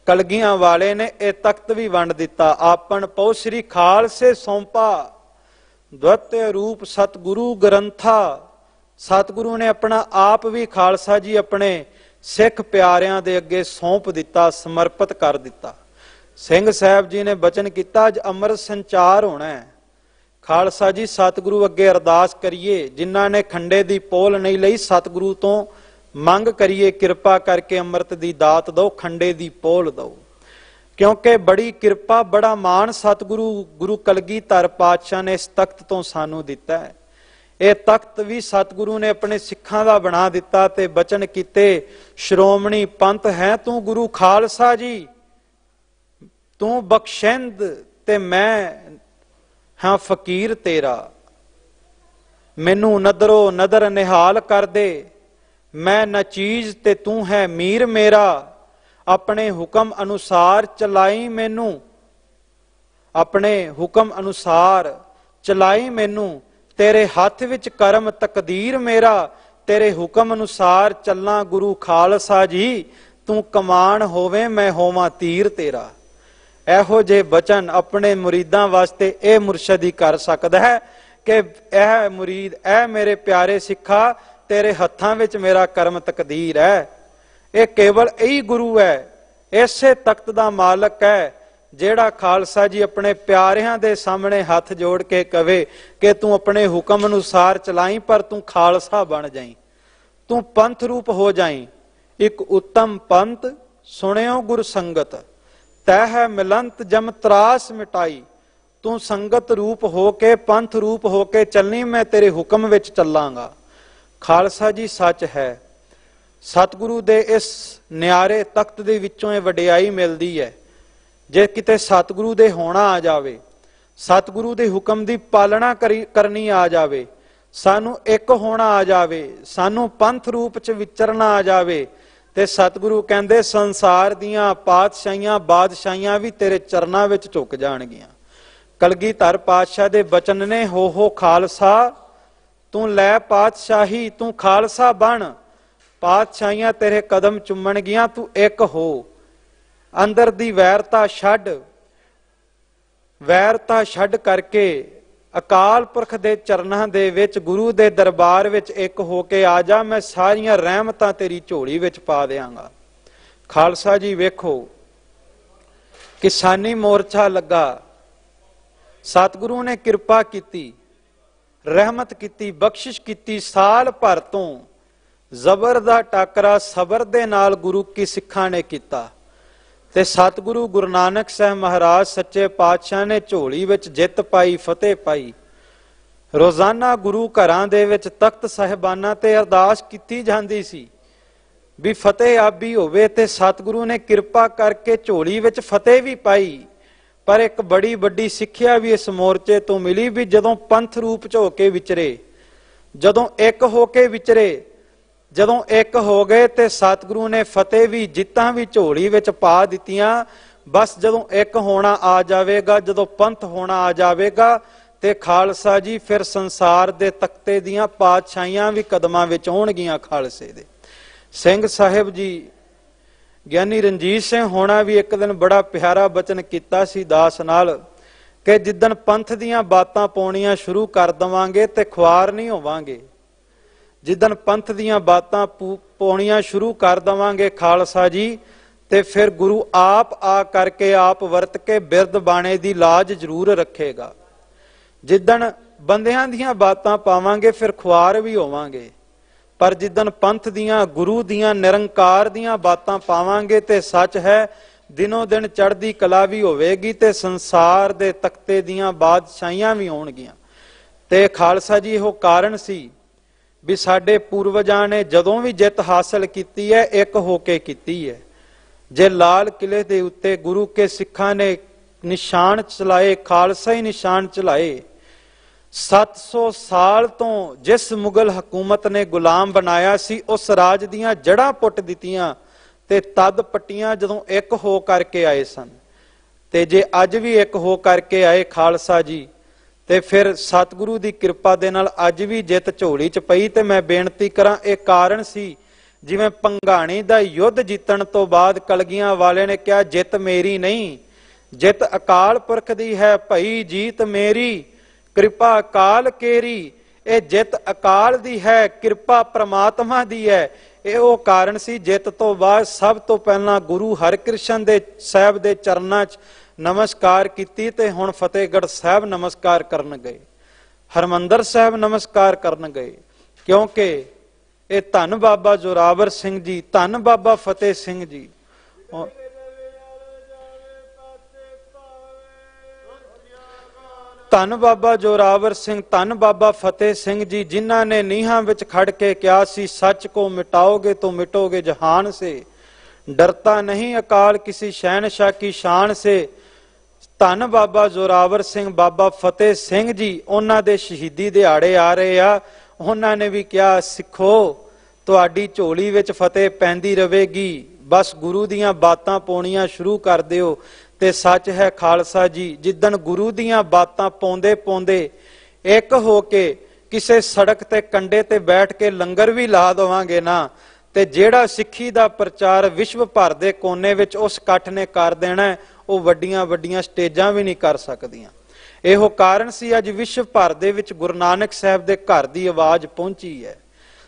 ਕਲਗੀਆਂ ਵਾਲੇ ਨੇ ਇਹ ਤਖਤ ਵੀ ਵੰਡ ਦਿੱਤਾ। ਆਪਨ ਪਉ ਸ੍ਰੀ ਖਾਲਸੇ ਸੌਂਪਾ, ਦਵਤਿ ਰੂਪ ਸਤਿਗੁਰੂ ਗ੍ਰੰਥਾ। ਸਤਿਗੁਰੂ ਨੇ ਆਪਣਾ ਆਪ ਵੀ ਖਾਲਸਾ ਜੀ ਆਪਣੇ ਸਿੱਖ ਪਿਆਰਿਆਂ ਦੇ ਅੱਗੇ ਸੌਂਪ ਦਿੱਤਾ, ਸਮਰਪਿਤ ਕਰ ਦਿੱਤਾ। ਸਿੰਘ ਸਾਹਿਬ ਜੀ ਨੇ ਬਚਨ ਕੀਤਾ ਅੱਜ ਅੰਮ੍ਰਿਤ ਸੰਚਾਰ ਹੋਣਾ ਹੈ। ਖਾਲਸਾ ਜੀ ਸਤਿਗੁਰੂ ਅੱਗੇ ਅਰਦਾਸ ਕਰੀਏ, ਜਿਨ੍ਹਾਂ ਨੇ ਖੰਡੇ ਦੀ ਪੋਲ ਨਹੀਂ ਲਈ ਸਤਿਗੁਰੂ ਤੋਂ ਮੰਗ ਕਰੀਏ ਕਿਰਪਾ ਕਰਕੇ ਅੰਮ੍ਰਿਤ ਦੀ ਦਾਤ ਦਿਓ, ਖੰਡੇ ਦੀ ਪੋਲ ਦਿਓ। ਕਿਉਂਕਿ ਬੜੀ ਕਿਰਪਾ, ਬੜਾ ਮਾਣ ਸਤਿਗੁਰੂ ਗੁਰੂ ਕਲਗੀਧਰ ਪਾਤਸ਼ਾਹ ਨੇ ਇਸ ਤਖਤ ਤੋਂ ਸਾਨੂੰ ਦਿੱਤਾ ਹੈ। ਇਹ ਤਖਤ ਵੀ ਸਤਿਗੁਰੂ ਨੇ ਆਪਣੇ ਸਿੱਖਾਂ ਦਾ ਬਣਾ ਦਿੱਤਾ ਤੇ ਬਚਨ ਕੀਤੇ, ਸ਼੍ਰੋਮਣੀ ਪੰਥ ਹੈ ਤੂੰ ਗੁਰੂ ਖਾਲਸਾ ਜੀ, ਤੂੰ ਬਖਸ਼ਿੰਦ ਤੇ ਮੈਂ ਹਾਂ ਫਕੀਰ ਤੇਰਾ। ਮੈਨੂੰ ਨਦਰੋ ਨਦਰ ਨਿਹਾਲ ਕਰ ਦੇ, ਮੈਂ ਨਾ ਚੀਜ਼ ਤੇ ਤੂੰ ਹੈ ਮੀਰ ਮੇਰਾ। ਆਪਣੇ ਹੁਕਮ ਅਨੁਸਾਰ ਚਲਾਈ ਮੈਨੂੰ, ਆਪਣੇ ਹੁਕਮ ਅਨੁਸਾਰ ਚਲਾਈ ਮੈਨੂੰ। ਤੇਰੇ ਹੱਥ ਵਿੱਚ ਕਰਮ ਤਕਦੀਰ ਮੇਰਾ, ਤੇਰੇ ਹੁਕਮ ਅਨੁਸਾਰ ਚੱਲਾਂ ਗੁਰੂ ਖਾਲਸਾ ਜੀ। ਤੂੰ ਕਮਾਨ ਹੋਵੇ ਮੈਂ ਹੋਵਾਂ ਤੀਰ ਤੇਰਾ। ਇਹੋ ਜਿਹੇ ਬਚਨ ਆਪਣੇ ਮੁਰੀਦਾਂ ਵਾਸਤੇ ਇਹ ਮੁਰਸ਼ਦ ਹੀ ਕਰ ਸਕਦਾ ਹੈ ਕਿ ਇਹ ਮੁਰੀਦ, ਇਹ ਮੇਰੇ ਪਿਆਰੇ ਸਿੱਖਾ, ਤੇਰੇ ਹੱਥਾਂ ਵਿੱਚ ਮੇਰਾ ਕਰਮ ਤਕਦੀਰ ਹੈ। ਇਹ ਕੇਵਲ ਇਹੀ ਗੁਰੂ ਹੈ, ਇਸੇ ਤਖਤ ਦਾ ਮਾਲਕ ਹੈ ਜਿਹੜਾ ਖਾਲਸਾ ਜੀ ਆਪਣੇ ਪਿਆਰਿਆਂ ਦੇ ਸਾਹਮਣੇ ਹੱਥ ਜੋੜ ਕੇ ਕਵੇ ਕਿ ਤੂੰ ਆਪਣੇ ਹੁਕਮ ਅਨੁਸਾਰ ਚਲਾਈ, ਪਰ ਤੂੰ ਖਾਲਸਾ ਬਣ ਜਾਈ, ਤੂੰ ਪੰਥ ਰੂਪ ਹੋ ਜਾਈ। ਇੱਕ ਉੱਤਮ ਪੰਥ ਸੁਣਿਓ ਗੁਰ ਸੰਗਤ, ਤੈ ਹੈ ਮਿਲੰਤ ਜਮ ਤਰਾਸ ਮਿਟਾਈ। ਤੂੰ ਸੰਗਤ ਰੂਪ ਹੋ ਕੇ, ਪੰਥ ਰੂਪ ਹੋ ਕੇ ਚੱਲਣੀ, ਮੈਂ ਤੇਰੇ ਹੁਕਮ ਵਿੱਚ ਚੱਲਾਂਗਾ। ਖਾਲਸਾ ਜੀ ਸੱਚ ਹੈ। ਸਤਿਗੁਰੂ ਦੇ ਇਸ ਨਿਆਰੇ ਤਖਤ ਦੇ ਵਿੱਚੋਂ ਇਹ ਵਡਿਆਈ ਮਿਲਦੀ ਹੈ। ਜੇ ਕਿਤੇ ਸਤਿਗੁਰੂ ਦੇ ਹੋਣਾ ਆ ਜਾਵੇ, ਸਤਿਗੁਰੂ ਦੇ ਹੁਕਮ ਦੀ ਪਾਲਣਾ ਕਰਨੀ ਆ ਜਾਵੇ, ਸਾਨੂੰ ਇੱਕ ਹੋਣਾ ਆ ਜਾਵੇ, ਸਾਨੂੰ ਪੰਥ ਰੂਪ ਚ ਵਿਚਰਨਾ ਆ ਜਾਵੇ, ਤੇ ਸਤਿਗੁਰੂ ਕਹਿੰਦੇ ਸੰਸਾਰ ਦੀਆਂ ਪਾਤਸ਼ਾਹੀਆਂ ਬਾਦਸ਼ਾਹੀਆਂ ਵੀ ਤੇਰੇ ਚਰਨਾਂ ਵਿੱਚ ਝੁਕ ਜਾਣਗੀਆਂ। ਕਲਗੀਧਰ ਪਾਤਸ਼ਾਹ ਦੇ ਬਚਨ ਨੇ, ਹੋ ਖਾਲਸਾ ਤੂੰ ਲੈ ਪਾਤਸ਼ਾਹੀ, ਤੂੰ ਖਾਲਸਾ ਬਣ, ਪਾਤਸ਼ਾਹੀਆਂ ਤੇਰੇ ਕਦਮ ਚੁੰਮਣਗੀਆਂ, ਤੂੰ ਇੱਕ ਹੋ। ਅੰਦਰ ਦੀ ਵੈਰਤਾ ਛੱਡ, ਵੈਰਤਾ ਛੱਡ ਕਰਕੇ ਅਕਾਲ ਪੁਰਖ ਦੇ ਚਰਨਾਂ ਦੇ ਵਿੱਚ, ਗੁਰੂ ਦੇ ਦਰਬਾਰ ਵਿੱਚ ਇੱਕ ਹੋ ਕੇ ਆ ਜਾ, ਮੈਂ ਸਾਰੀਆਂ ਰਹਿਮਤਾਂ ਤੇਰੀ ਝੋਲੀ ਵਿੱਚ ਪਾ ਦਿਆਂਗਾ। ਖਾਲਸਾ ਜੀ ਵੇਖੋ, ਕਿਸਾਨੀ ਮੋਰਚਾ ਲੱਗਾ, ਸਤਿਗੁਰੂ ਨੇ ਕਿਰਪਾ ਕੀਤੀ, ਰਹਿਮਤ ਕੀਤੀ, ਬਖਸ਼ਿਸ਼ ਕੀਤੀ। ਸਾਲ ਭਰ ਤੋਂ ਜ਼ਬਰ ਦਾ ਟਾਕਰਾ ਸਬਰ ਦੇ ਨਾਲ ਗੁਰੂ ਕੀ ਸਿੱਖਾਂ ਨੇ ਕੀਤਾ ਤੇ ਸਤਿਗੁਰੂ ਗੁਰੂ ਨਾਨਕ ਸਾਹਿਬ ਮਹਾਰਾਜ ਸੱਚੇ ਪਾਤਸ਼ਾਹ ਨੇ ਝੋਲੀ ਵਿੱਚ ਜਿੱਤ ਪਾਈ, ਫਤਿਹ ਪਾਈ। ਰੋਜ਼ਾਨਾ ਗੁਰੂ ਘਰਾਂ ਦੇ ਵਿੱਚ ਤਖਤ ਸਾਹਿਬਾਨਾਂ ਤੇ ਅਰਦਾਸ ਕੀਤੀ ਜਾਂਦੀ ਸੀ ਵੀ ਫਤਿਹ ਆਬੀ ਹੋਵੇ, ਤੇ ਸਤਿਗੁਰੂ ਨੇ ਕਿਰਪਾ ਕਰਕੇ ਝੋਲੀ ਵਿੱਚ ਫਤਿਹ ਵੀ ਪਾਈ। ਪਰ ਇੱਕ ਬੜੀ ਵੱਡੀ ਸਿੱਖਿਆ ਵੀ ਇਸ ਮੋਰਚੇ ਤੋਂ ਮਿਲੀ ਵੀ ਜਦੋਂ ਪੰਥ ਰੂਪ ਚ ਹੋ ਕੇ ਵਿਚਰੇ, ਜਦੋਂ ਇੱਕ ਹੋ ਕੇ ਵਿਚਰੇ, ਜਦੋਂ ਇੱਕ ਹੋ ਗਏ ਤੇ ਸਤਿਗੁਰੂ ਨੇ ਫਤਿਹ ਵੀ, ਜਿੱਤਾਂ ਵੀ ਝੋਲੀ ਵਿੱਚ ਪਾ ਦਿੱਤੀਆਂ। ਬਸ ਜਦੋਂ ਇੱਕ ਹੋਣਾ ਆ ਜਾਵੇਗਾ, ਜਦੋਂ ਪੰਥ ਹੋਣਾ ਆ ਜਾਵੇਗਾ, ਤੇ ਖਾਲਸਾ ਜੀ ਫਿਰ ਸੰਸਾਰ ਦੇ ਤਖਤੇ ਦੀਆਂ ਪਾਤਸ਼ਾਹੀਆਂ ਵੀ ਕਦਮਾਂ ਵਿੱਚ ਆਉਣਗੀਆਂ ਖਾਲਸੇ ਦੇ। ਸਿੰਘ ਸਾਹਿਬ ਜੀ, ਗਿਆਨੀ ਰਣਜੀਤ ਸਿੰਘ ਹੋਣਾ ਵੀ ਇੱਕ ਦਿਨ ਬੜਾ ਪਿਆਰਾ ਬਚਨ ਕੀਤਾ ਸੀ ਦਾਸ ਨਾਲ कि जिदन पंथ दीयां बातां पाउणियां शुरू कर देवांगे ते खुआर नहीं होवांगे। जिदन पंथ दीयां बातां पाउणियां शुरू कर देवांगे खालसा जी, ते फिर गुरु आप आ करके आप वरत के बिरद बाणे दी लाज जरूर रखेगा। जिदन बंदियां दीयां बातां पावांगे फिर खुआर भी होवांगे, पर जिदन पंथ दीयां गुरु दीयां निरंकार दीयां बातां पावांगे ते सच है दिनों दिन चढ़दी कला भी होवेगी ते संसार दे तख्ते दीयां बादशाहियां भी होणगियां। ते खालसा जी इहो कारण सी भी साडे पूर्वजां ने जदों भी जित हासिल कीती है एक होके कीती है। जे लाल किले दे उत्ते गुरु के सिखां ने निशान चलाए, खालसा ही निशान चलाए। 700 साल तो जिस मुगल हुकूमत ने गुलाम बनाया सी उस राज दीयां जड़ां पुट दित्तियां ते तद पट्टियां जदों एक हो करके आए सन। ते जे अज भी एक हो करके आए खालसा जी, ते फिर सतगुरु की किरपा दे नाल अज भी जित झोली च पई। ते मैं बेनती करां ये कारण सी जिवें भंगाणी दा युद्ध जीतण तो बाद कलगियां वाले ने कहा जित मेरी नहीं जित अकाल पुरख दी है, भई जीत मेरी कृपा अकाल केरी। ये जित अकाल दी है कृपा परमात्मा दी है। ਇਹ ਉਹ ਕਾਰਨ ਸੀ ਜਿੱਤ ਤੋਂ ਬਾਅਦ ਸਭ ਤੋਂ ਪਹਿਲਾਂ ਗੁਰੂ ਹਰਿਕ੍ਰਿਸ਼ਨ ਦੇ ਸਾਹਿਬ ਦੇ ਚਰਨਾਂ 'ਚ ਨਮਸਕਾਰ ਕੀਤੀ ਤੇ ਹੁਣ ਫਤਿਹਗੜ੍ਹ ਸਾਹਿਬ ਨਮਸਕਾਰ ਕਰਨ ਗਏ, ਹਰਮੰਦਰ ਸਾਹਿਬ ਨਮਸਕਾਰ ਕਰਨ ਗਏ, ਕਿਉਂਕਿ ਇਹ ਧੰਨ ਬਾਬਾ ਜ਼ੋਰਾਵਰ ਸਿੰਘ ਜੀ, ਧੰਨ ਬਾਬਾ ਫਤਿਹ ਸਿੰਘ ਜੀ, ਧੰਨ ਬਾਬਾ ਜ਼ੋਰਾਵਰ ਸਿੰਘ, ਧੰਨ ਬਾਬਾ ਫਤਿਹ ਸਿੰਘ ਜੀ, ਜਿਨ੍ਹਾਂ ਨੇ ਨੀਹਾਂ ਵਿੱਚ ਖੜ ਕੇ ਕਿਹਾ ਸੀ ਸੱਚ ਕੋ ਮਿਟਾਓਗੇ तो मिटोगे जहान से, डरता नहीं अकाल किसी शहनशाह की शान से। ਧੰਨ ਬਾਬਾ ਜ਼ੋਰਾਵਰ ਸਿੰਘ, ਬਾਬਾ ਫਤਿਹ ਸਿੰਘ ਜੀ, ਉਹਨਾਂ ਦੇ ਸ਼ਹੀਦੀ ਦਿਹਾੜੇ ਆ ਰਹੇ ਆ। ਉਹਨਾਂ ਨੇ ਵੀ ਕਿਹਾ ਸਿੱਖੋ ਤੁਹਾਡੀ ਝੋਲੀ ਵਿੱਚ ਫਤਿਹ ਪੈਂਦੀ ਰਵੇਗੀ, ਬਸ ਗੁਰੂ ਦੀਆਂ ਬਾਤਾਂ ਪਾਉਣੀਆਂ ਸ਼ੁਰੂ ਕਰ ਦਿਓ। ਤੇ ਸੱਚ ਹੈ ਖਾਲਸਾ ਜੀ, ਜਿੱਦਣ ਗੁਰੂ ਦੀਆਂ ਬਾਤਾਂ ਪਾਉਂਦੇ ਪਾਉਂਦੇ ਇੱਕ ਹੋ ਕੇ ਕਿਸੇ ਸੜਕ ਤੇ ਕੰਡੇ ਤੇ ਬੈਠ ਕੇ ਲੰਗਰ ਵੀ ਲਾ ਦੇਵਾਂਗੇ ਨਾ, ਤੇ ਜਿਹੜਾ ਸਿੱਖੀ ਦਾ ਪ੍ਰਚਾਰ ਵਿਸ਼ਵ ਭਰ ਦੇ ਕੋਨੇ ਵਿੱਚ ਉਸ ਇਕੱਠ ਨੇ ਕਰ ਦੇਣਾ, ਉਹ ਵੱਡੀਆਂ ਵੱਡੀਆਂ ਸਟੇਜਾਂ ਵੀ ਨਹੀਂ ਕਰ ਸਕਦੀਆਂ। ਇਹੋ ਕਾਰਨ ਸੀ ਅੱਜ ਵਿਸ਼ਵ ਭਰ ਦੇ ਵਿੱਚ ਗੁਰੂ ਨਾਨਕ ਸਾਹਿਬ ਦੇ ਘਰ ਦੀ ਆਵਾਜ਼ ਪਹੁੰਚੀ ਹੈ।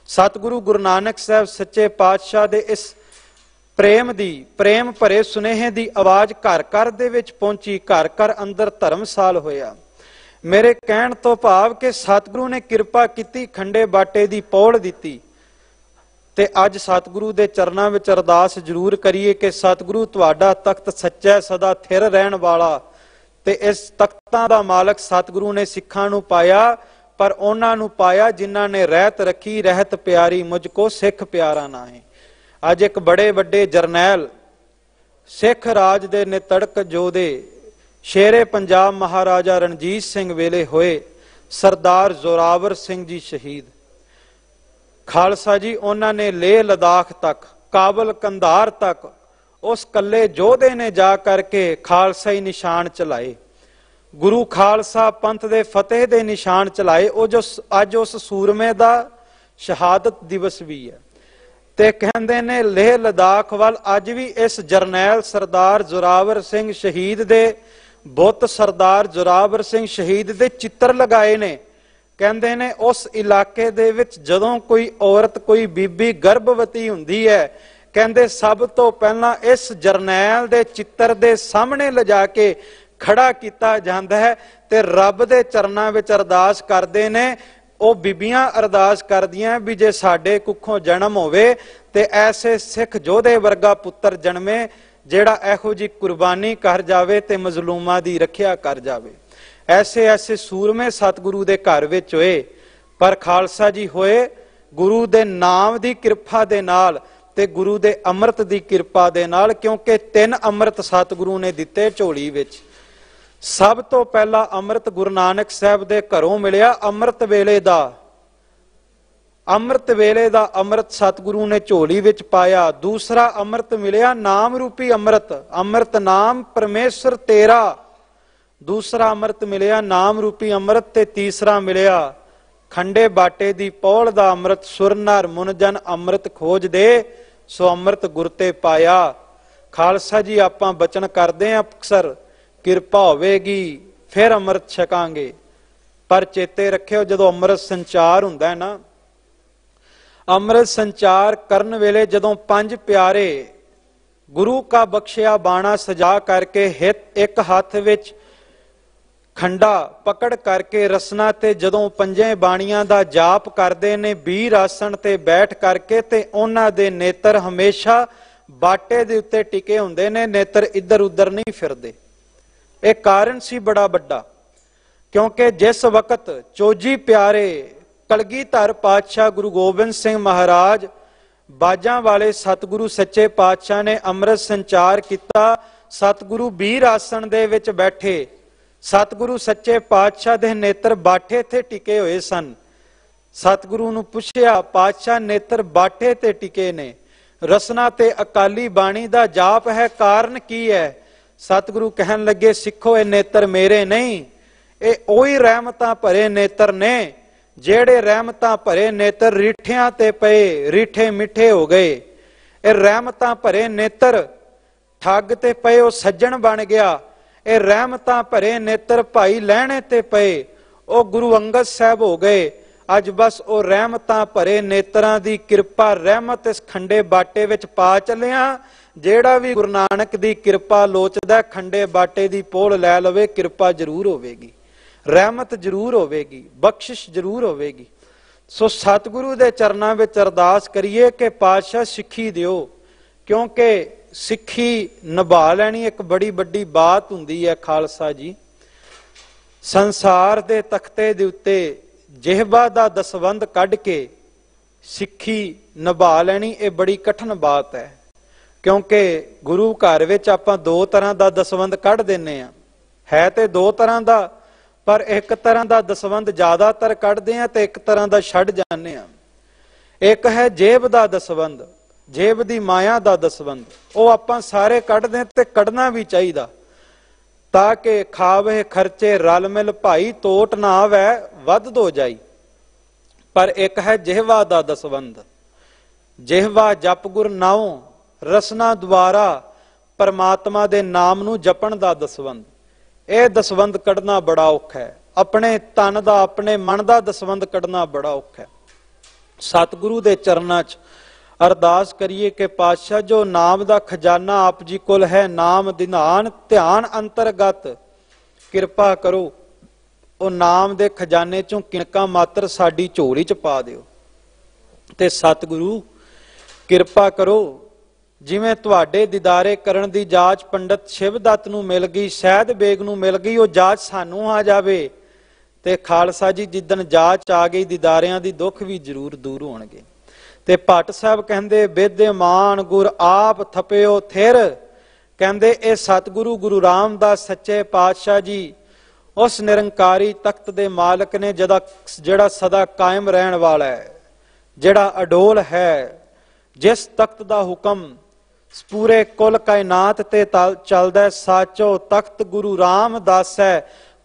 ਸਤਿਗੁਰੂ ਗੁਰੂ ਨਾਨਕ ਸਾਹਿਬ ਸੱਚੇ ਪਾਤਸ਼ਾਹ ਦੇ ਇਸ ਪ੍ਰੇਮ ਦੀ, ਪ੍ਰੇਮ ਭਰੇ ਸੁਨੇਹੇ ਦੀ ਆਵਾਜ਼ ਘਰ ਘਰ ਦੇ ਵਿੱਚ ਪਹੁੰਚੀ, ਘਰ ਘਰ ਅੰਦਰ ਧਰਮਸਾਲ ਹੋਇਆ। ਮੇਰੇ ਕਹਿਣ ਤੋਂ ਭਾਵ ਕਿ ਸਤਿਗੁਰੂ ਨੇ ਕਿਰਪਾ ਕੀਤੀ, ਖੰਡੇ ਬਾਟੇ ਦੀ ਪੌੜ ਦਿੱਤੀ। ਤੇ ਅੱਜ ਸਤਿਗੁਰੂ ਦੇ ਚਰਨਾਂ ਵਿੱਚ ਅਰਦਾਸ ਜ਼ਰੂਰ ਕਰੀਏ ਕਿ ਸਤਿਗੁਰੂ ਤੁਹਾਡਾ ਤਖਤ ਸੱਚਾ ਸਦਾ ਥਿਰ ਰਹਿਣ ਵਾਲਾ। ਤੇ ਇਸ ਤਖਤਾਂ ਦਾ ਮਾਲਕ ਸਤਿਗੁਰੂ ਨੇ ਸਿੱਖਾਂ ਨੂੰ ਪਾਇਆ, ਪਰ ਉਹਨਾਂ ਨੂੰ ਪਾਇਆ ਜਿਨ੍ਹਾਂ ਨੇ ਰਹਿਤ ਰੱਖੀ, ਰਹਿਤ ਪਿਆਰੀ ਮੁਝ ਕੋ ਸਿੱਖ ਪਿਆਰਾ ਨਾਹੀਂ। ਅੱਜ ਇੱਕ ਬੜੇ ਵੱਡੇ ਜਰਨੈਲ ਸਿੱਖ ਰਾਜ ਦੇ ਨਿਤੜਕ ਯੋਧੇ ਸ਼ੇਰੇ ਪੰਜਾਬ ਮਹਾਰਾਜਾ ਰਣਜੀਤ ਸਿੰਘ ਵੇਲੇ ਹੋਏ ਸਰਦਾਰ ਜ਼ੋਰਾਵਰ ਸਿੰਘ ਜੀ ਸ਼ਹੀਦ। ਖਾਲਸਾ ਜੀ ਉਹਨਾਂ ਨੇ ਲੇਹ ਲਦਾਖ ਤੱਕ, ਕਾਬਲ ਕੰਧਾਰ ਤੱਕ ਉਸ ਕੱਲੇ ਯੋਧੇ ਨੇ ਜਾ ਕਰਕੇ ਖਾਲਸਾਈ ਨਿਸ਼ਾਨ ਚਲਾਏ, ਗੁਰੂ ਖਾਲਸਾ ਪੰਥ ਦੇ ਫਤਿਹ ਦੇ ਨਿਸ਼ਾਨ ਚਲਾਏ। ਉਹ ਜੋ ਅੱਜ ਉਸ ਸੂਰਮੇ ਦਾ ਸ਼ਹਾਦਤ ਦਿਵਸ ਵੀ ਹੈ। ਤੇ ਕਹਿੰਦੇ ਨੇ ਲੇਹ ਲਦਾਖ ਵੱਲ ਅੱਜ ਵੀ ਇਸ ਜਰਨੈਲ ਸਰਦਾਰ ਜ਼ੋਰਾਵਰ ਸਿੰਘ ਸ਼ਹੀਦ ਦੇ ਬੁੱਤ, ਸਰਦਾਰ ਜ਼ੋਰਾਵਰ ਸਿੰਘ ਸ਼ਹੀਦ ਦੇ ਚਿੱਤਰ ਲਗਾਏ ਨੇ। ਕਹਿੰਦੇ ਨੇ ਉਸ ਇਲਾਕੇ ਦੇ ਵਿੱਚ ਜਦੋਂ ਕੋਈ ਔਰਤ, ਕੋਈ ਬੀਬੀ ਗਰਭਵਤੀ ਹੁੰਦੀ ਹੈ, ਕਹਿੰਦੇ ਸਭ ਤੋਂ ਪਹਿਲਾਂ ਇਸ ਜਰਨੈਲ ਦੇ ਚਿੱਤਰ ਦੇ ਸਾਹਮਣੇ ਲਿਜਾ ਕੇ ਖੜਾ ਕੀਤਾ ਜਾਂਦਾ ਹੈ ਤੇ ਰੱਬ ਦੇ ਚਰਨਾਂ ਵਿੱਚ ਅਰਦਾਸ ਕਰਦੇ ਨੇ। ਉਹ ਬੀਬੀਆਂ ਅਰਦਾਸ ਕਰਦੀਆਂ ਵੀ ਜੇ ਸਾਡੇ ਕੁੱਖੋਂ ਜਨਮ ਹੋਵੇ ਤੇ ਐਸੇ ਸਿੱਖ ਯੋਧੇ ਵਰਗਾ ਪੁੱਤਰ ਜਨਮੇ ਜਿਹੜਾ ਇਹੋ ਜਿਹੀ ਕੁਰਬਾਨੀ ਕਰ ਜਾਵੇ ਤੇ ਮਜ਼ਲੂਮਾਂ ਦੀ ਰੱਖਿਆ ਕਰ ਜਾਵੇ। ਐਸੇ ਐਸੇ ਸੂਰਮੇ ਸਤਿਗੁਰੂ ਦੇ ਘਰ ਵਿੱਚ ਹੋਏ, ਪਰ ਖਾਲਸਾ ਜੀ ਹੋਏ ਗੁਰੂ ਦੇ ਨਾਮ ਦੀ ਕਿਰਪਾ ਦੇ ਨਾਲ ਤੇ ਗੁਰੂ ਦੇ ਅੰਮ੍ਰਿਤ ਦੀ ਕਿਰਪਾ ਦੇ ਨਾਲ, ਕਿਉਂਕਿ 3 ਅੰਮ੍ਰਿਤ ਸਤਿਗੁਰੂ ਨੇ ਦਿੱਤੇ ਝੋਲੀ ਵਿੱਚ। ਸਭ ਤੋਂ ਪਹਿਲਾ ਅੰਮ੍ਰਿਤ ਗੁਰੂ ਨਾਨਕ ਸਾਹਿਬ ਦੇ ਘਰੋਂ ਮਿਲਿਆ, ਅੰਮ੍ਰਿਤ ਵੇਲੇ ਦਾ, ਅੰਮ੍ਰਿਤ ਵੇਲੇ ਦਾ ਅੰਮ੍ਰਿਤ ਸਤਿਗੁਰੂ ਨੇ ਝੋਲੀ ਵਿੱਚ ਪਾਇਆ। ਦੂਸਰਾ ਅੰਮ੍ਰਿਤ ਮਿਲਿਆ ਨਾਮ ਰੂਪੀ ਅੰਮ੍ਰਿਤ, ਅੰਮ੍ਰਿਤ ਨਾਮ ਪਰਮੇਸ਼ਰ ਤੇਰਾ। ਦੂਸਰਾ ਅੰਮ੍ਰਿਤ ਮਿਲਿਆ ਨਾਮ ਰੂਪੀ ਅੰਮ੍ਰਿਤ। ਤੇ ਤੀਸਰਾ ਮਿਲਿਆ ਖੰਡੇ ਬਾਟੇ ਦੀ ਪੌਲ ਦਾ ਅੰਮ੍ਰਿਤ। ਸੁਰ ਨਰ ਮੁਨ ਜਨ ਅੰਮ੍ਰਿਤ ਖੋਜ ਦੇ, ਸੋ ਅੰਮ੍ਰਿਤ ਗੁਰ ਤੇ ਪਾਇਆ। ਖਾਲਸਾ ਜੀ ਆਪਾਂ ਬਚਨ ਕਰਦੇ ਆਂ ਅਕਸਰ ਕਿਰਪਾ ਹੋਵੇਗੀ फिर अमृत छकांगे। पर चेते रखियो जदों अमृत संचार हुंदा है ना, अमृत संचार करन वेले जदों पंज प्यारे गुरु का बख्शिया बाणा सजा करके हित एक हाथ विच खंडा पकड़ करके रसना ते जदों पंजे बाणियां दा जाप करदे ने बीर आसन ते बैठ करके, ते उन्हां दे नेत्र हमेशा बाटे दे उत्ते टिके हुंदे ने, नेत्र इधर उधर नहीं फिरदे। एक कारण सी बड़ा वड्डा, क्योंकि जिस वक्त चोजी प्यारे कलगीधर पातशाह गुरु गोबिंद सिंह महाराज बाजां वाले सतगुरु सच्चे पातशाह ने अमृत संचार किया, सतगुरु बीर आसन दे विच बैठे, सतगुरु सच्चे पातशाह दे नेत्र बाठे ते टिके हुए सन। सतगुरु नूं पुछया, पातशाह नेत्र बाठे ते टिके ने, रसना ते अकाली बाणी दा जाप है, कारण की है? सतगुरु कहन लगे, सिखो ये नेत्र मेरे नहीं, ये ओही रहमतां भरे नेत्र ने जेड़े रहमतां भरे नेत्र रीठियां ते पए रीठे मिठे हो गए। ये रहमतां भरे नेत्र ठग ते पए ओ सज्जन बन गया। ये रहमतां भरे नेत्र भाई लहणे ते पए ओ गुरु अंगद साहब हो गए। अज बस ओ रहमतां भरे नेत्रां दी किरपा रहमत इस खंडे बाटे विच पा चलिया। जेड़ा भी गुरु नानक दी किरपा लोचदा खंडे बाटे दी पोल लै लवे, किरपा जरूर होवेगी, रहमत जरूर होवेगी, बख्शिश जरूर होवेगी। सो सतगुरु दे चरनां विच अरदास करिए कि पातशाह सिੱਖੀ दिओ, क्योंकि सिੱਖੀ निभा लैनी एक बड़ी बड़ी बात हुंदी है। खालसा जी, संसार दे तख्ते दे उत्ते जिहबा दा दसवंध कढ के सिੱਖੀ निभा लैनी ये बड़ी कठिन बात है, क्योंकि गुरु घर विच आपां दो तरह दा दसवंध कढ दिंने आ। है ते दो तरह दा, पर एक तरह का दसवंध ज्यादातर कढ़ते हैं तो एक तरह का छड़ जाने। एक है जेब का दसवंध, जेब की माया का दसवंध, वो आपां सारे कढ़ते ते कढ़ना भी चाहिए, ताकि खावे खर्चे रल मिल भाई तोट ना आवे वध दो जाई। पर एक है जिहवा का दसवंध, जिहवा जप गुर नाओ रसना द्वारा परमात्मा दे नाम नू जपण का दसवंध। यह दसवंध कढ़ना बड़ा औखा है, अपने तन का अपने मन का दसवंध कढ़ना बड़ा औखा है। सतगुरु दे चरनां च अरदास करिए कि पातशाह जो नाम का खजाना आप जी कोल है, नाम दिनान ध्यान अंतरगत, किरपा करो वो नाम दे खजाने चों किणका मात्र साडी झोली च पा दिओ। ते सतगुरु किरपा करो, जिवें तुहाडे दीदारे करन दी जाच पंडित शिवदत्त नूं मिल गई, सैयद बेग नूं मिल गई, वो जाच सानूं आ जावे ते खालसा जी जिद्दन जाच आ गई दीदारियां दी दुख भी जरूर दूर होणगे। ते भट्ट साहब कहंदे विद्यमान गुर आप थपियो थिर, कहंदे ए सतगुरु गुरु रामदास सच्चे पातशाह जी उस निरंकारी तख्त दे मालक ने जेड़ा सदा कायम रहण वाला है, जेड़ा अडोल है, जिस तख्त दा हुक्म पूरे कुल कायनात ते चलदा, साचो तख्त गुरु रामदास है।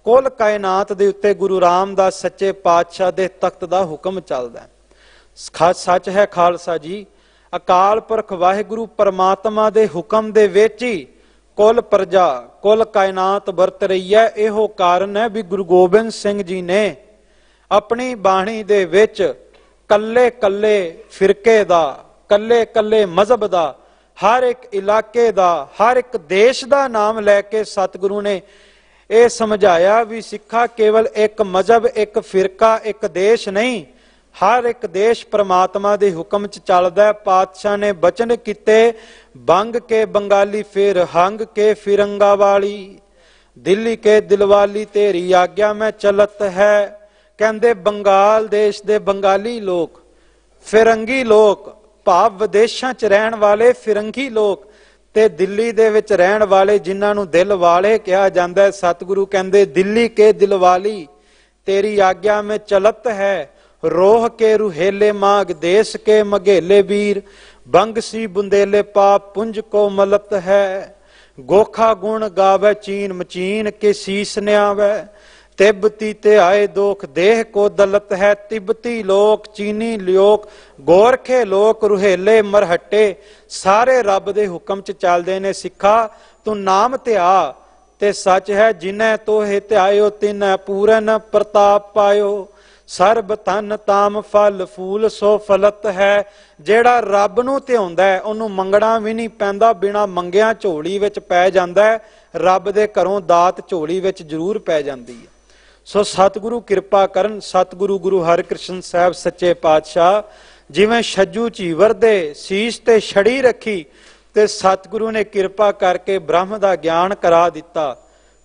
कुल कायनात दे उत्ते गुरु रामदास सच्चे पातशाह दे तख्त दा हुक्म चलदा। सच है खालसा जी, अकाल पुरख वाहिगुरु परमात्मा दे हुक्म दे विच ही कुल प्रजा कुल कायनात वरत रही है। इहो कारण है भी गुरु गोबिंद सिंह जी ने अपनी बाणी दे विच कल्ले कल्ले फिरके दा, कल्ले कल्ले मजहब दा, हर एक इलाके दा, हर एक देश दा नाम लैके सतगुरु ने यह समझाया भी सिखा केवल एक मजहब, एक फिरका, एक देश नहीं, हर एक देश परमात्मा दे हुक्म च चलदा है। पातशाह ने बचन किते, बंग के बंगाली फिर हंग के फिरंगा वाली, दिल्ली के दिलवाली तेरी आज्ञा में चलत है। कहंदे बंगाल देश दे बंगाली लोग, फिरंगी लोग, भाव विदेशों च रहन वाले फिरंगी लोग ते दिल्ली दे विच रहन वाले जिन्हां नूं दिल वाले कहा जांदा है। सतगुरु कहंदे दिल्ली के दिलवाली तेरी आज्ञा में चलत है, रोह के रुहेले माग देश के मघेले वीर, बंगसी बुंदेले पाप पुंज को मलत है। गोखा गुण गावे चीन मचीन के शीस न्यावे, तिब्बती ते आए दोख देह को दलत है। तिब्बती लोक चीनी लोक गोरखे लोक रुहेले मरहट्टे सारे रब दे हुक्म च चलदे ने। सिखा तू नाम ते आ ते सच है जिन्हें तोहे ध्यायो तिन्हें पूरन प्रताप पायो। ਸਰਬ ਧਨ ਤਾਮ ਫਲ ਫੂਲ ਸੋ ਫਲਤ ਹੈ। ਜਿਹੜਾ ਰੱਬ ਨੂੰ ਧਿਆਉਂਦਾ ਹੈ ਉਹਨੂੰ ਮੰਗਣਾ ਵੀ ਨਹੀਂ ਪੈਂਦਾ, ਬਿਨਾਂ ਮੰਗਿਆਂ ਝੋਲੀ ਵਿੱਚ ਪੈ ਜਾਂਦਾ ਹੈ। ਰੱਬ ਦੇ ਘਰੋਂ ਦਾਤ ਝੋਲੀ ਵਿੱਚ ਜ਼ਰੂਰ ਪੈ ਜਾਂਦੀ ਹੈ। ਸੋ ਸਤਿਗੁਰੂ ਕਿਰਪਾ ਕਰਨ। ਸਤਿਗੁਰੂ ਗੁਰੂ ਹਰਿਕ੍ਰਿਸ਼ਨ ਸਾਹਿਬ ਸੱਚੇ ਪਾਤਸ਼ਾਹ ਜਿਵੇਂ ਛੱਜੂ ਝੀਵਰ ਦੇ ਸੀਸ ਤੇ ਛੜੀ ਰੱਖੀ ਤੇ ਸਤਿਗੁਰੂ ਨੇ ਕਿਰਪਾ ਕਰਕੇ ਬ੍ਰਹਮ ਦਾ ਗਿਆਨ ਕਰਾ ਦਿੱਤਾ।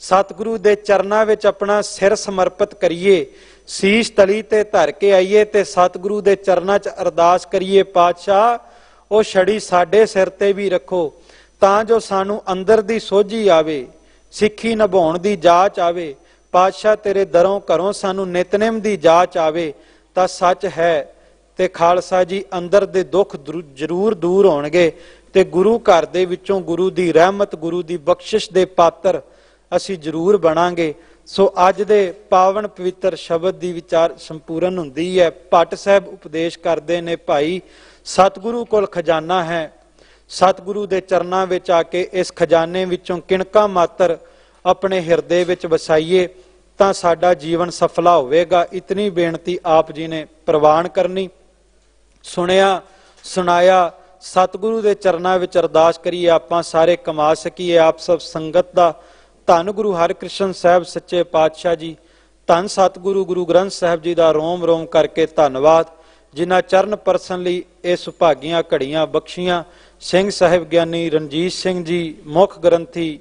ਸਤਿਗੁਰੂ ਦੇ ਚਰਨਾਂ ਵਿੱਚ ਆਪਣਾ ਸਿਰ ਸਮਰਪਿਤ ਕਰੀਏ, ਸੀਸ ਤਲੀ ਤੇ ਧਰ ਕੇ ਆਈਏ ਤੇ ਸਤਿਗੁਰੂ ਦੇ ਚਰਨਾਂ 'ਚ ਅਰਦਾਸ ਕਰੀਏ, ਪਾਤਸ਼ਾਹ ਉਹ ਛੜੀ ਸਾਡੇ ਸਿਰ ਤੇ ਵੀ ਰੱਖੋ ਤਾਂ ਜੋ ਸਾਨੂੰ ਅੰਦਰ ਦੀ ਸੋਝੀ ਆਵੇ, ਸਿੱਖੀ ਨਿਭਾਉਣ ਦੀ ਜਾਚ ਆਵੇ। ਪਾਤਸ਼ਾਹ ਤੇਰੇ ਦਰੋਂ ਘਰੋਂ ਸਾਨੂੰ ਨਿਤਨੇਮ ਦੀ ਜਾਚ ਆਵੇ ਤਾਂ ਸੱਚ ਹੈ ਤੇ ਖਾਲਸਾ ਜੀ ਅੰਦਰ ਦੇ ਦੁੱਖ ਜ਼ਰੂਰ ਦੂਰ ਹੋਣਗੇ ਤੇ ਗੁਰੂ ਘਰ ਦੇ ਵਿੱਚੋਂ ਗੁਰੂ ਦੀ ਰਹਿਮਤ, ਗੁਰੂ ਦੀ ਬਖਸ਼ਿਸ਼ ਦੇ ਪਾਤਰ ਅਸੀਂ ਜ਼ਰੂਰ ਬਣਾਂਗੇ। ਸੋ ਅੱਜ ਦੇ ਪਾਵਨ ਪਵਿੱਤਰ ਸ਼ਬਦ ਦੀ ਵਿਚਾਰ ਸੰਪੂਰਨ ਹੁੰਦੀ ਹੈ। ਭੱਟ ਸਾਹਿਬ ਉਪਦੇਸ਼ ਕਰਦੇ ਨੇ, ਭਾਈ ਸਤਿਗੁਰੂ ਕੋਲ ਖਜ਼ਾਨਾ ਹੈ, ਸਤਿਗੁਰੂ ਦੇ ਚਰਨਾਂ ਵਿੱਚ ਆ ਕੇ ਇਸ ਖਜ਼ਾਨੇ ਵਿੱਚੋਂ ਕਿਣਕਾ ਮਾਤਰ ਆਪਣੇ ਹਿਰਦੇ ਵਿੱਚ ਵਸਾਈਏ ਤਾਂ ਸਾਡਾ ਜੀਵਨ ਸਫਲਾ ਹੋਵੇਗਾ। ਇਤਨੀ ਬੇਨਤੀ ਆਪ ਜੀ ਨੇ ਪ੍ਰਵਾਨ ਕਰਨੀ। ਸੁਣਿਆ ਸੁਣਾਇਆ ਸਤਿਗੁਰੂ ਦੇ ਚਰਨਾਂ ਵਿੱਚ ਅਰਦਾਸ ਕਰੀਏ ਆਪਾਂ ਸਾਰੇ ਕਮਾ ਸਕੀਏ ਆਪ ਸਭ ਸੰਗਤ ਦਾ। ਧੰਨ ਗੁਰੂ ਹਰਿਕ੍ਰਿਸ਼ਨ ਸਾਹਿਬ ਸੱਚੇ ਪਾਤਸ਼ਾਹ ਜੀ, ਧੰਨ ਸਤਿਗੁਰੂ ਗੁਰੂ ਗ੍ਰੰਥ ਸਾਹਿਬ ਜੀ ਦਾ ਰੋਮ ਰੋਮ ਕਰਕੇ ਧੰਨਵਾਦ, ਜਿਨ੍ਹਾਂ ਚਰਨ ਪਰਸਨ ਲਈ ਇਹ ਸੁਭਾਗੀਆਂ ਘੜੀਆਂ ਬਖਸ਼ੀਆਂ। ਸਿੰਘ ਸਾਹਿਬ ਗਿਆਨੀ ਰਣਜੀਤ ਸਿੰਘ ਜੀ ਮੁੱਖ ਗ੍ਰੰਥੀ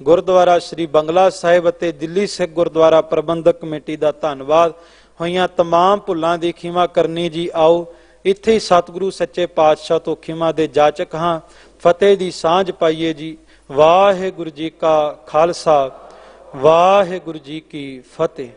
ਗੁਰਦੁਆਰਾ ਸ੍ਰੀ ਬੰਗਲਾ ਸਾਹਿਬ ਅਤੇ ਦਿੱਲੀ ਸਿੱਖ ਗੁਰਦੁਆਰਾ ਪ੍ਰਬੰਧਕ ਕਮੇਟੀ ਦਾ ਧੰਨਵਾਦ। ਹੋਈਆਂ ਤਮਾਮ ਭੁੱਲਾਂ ਦੀ ਖਿਮਾ ਕਰਨੀ ਜੀ। ਆਓ ਇੱਥੇ ਹੀ ਸਤਿਗੁਰੂ ਸੱਚੇ ਪਾਤਸ਼ਾਹ ਤੋਂ ਖਿਮਾ ਦੇ ਜਾਚਕ ਹਾਂ। ਫਤਿਹ ਦੀ ਸਾਂਝ ਪਾਈਏ ਜੀ। ਵਾਹਿਗੁਰੂ ਜੀ ਕਾ ਖਾਲਸਾ, ਵਾਹਿਗੁਰੂ ਜੀ ਕੀ ਫਤਿਹ।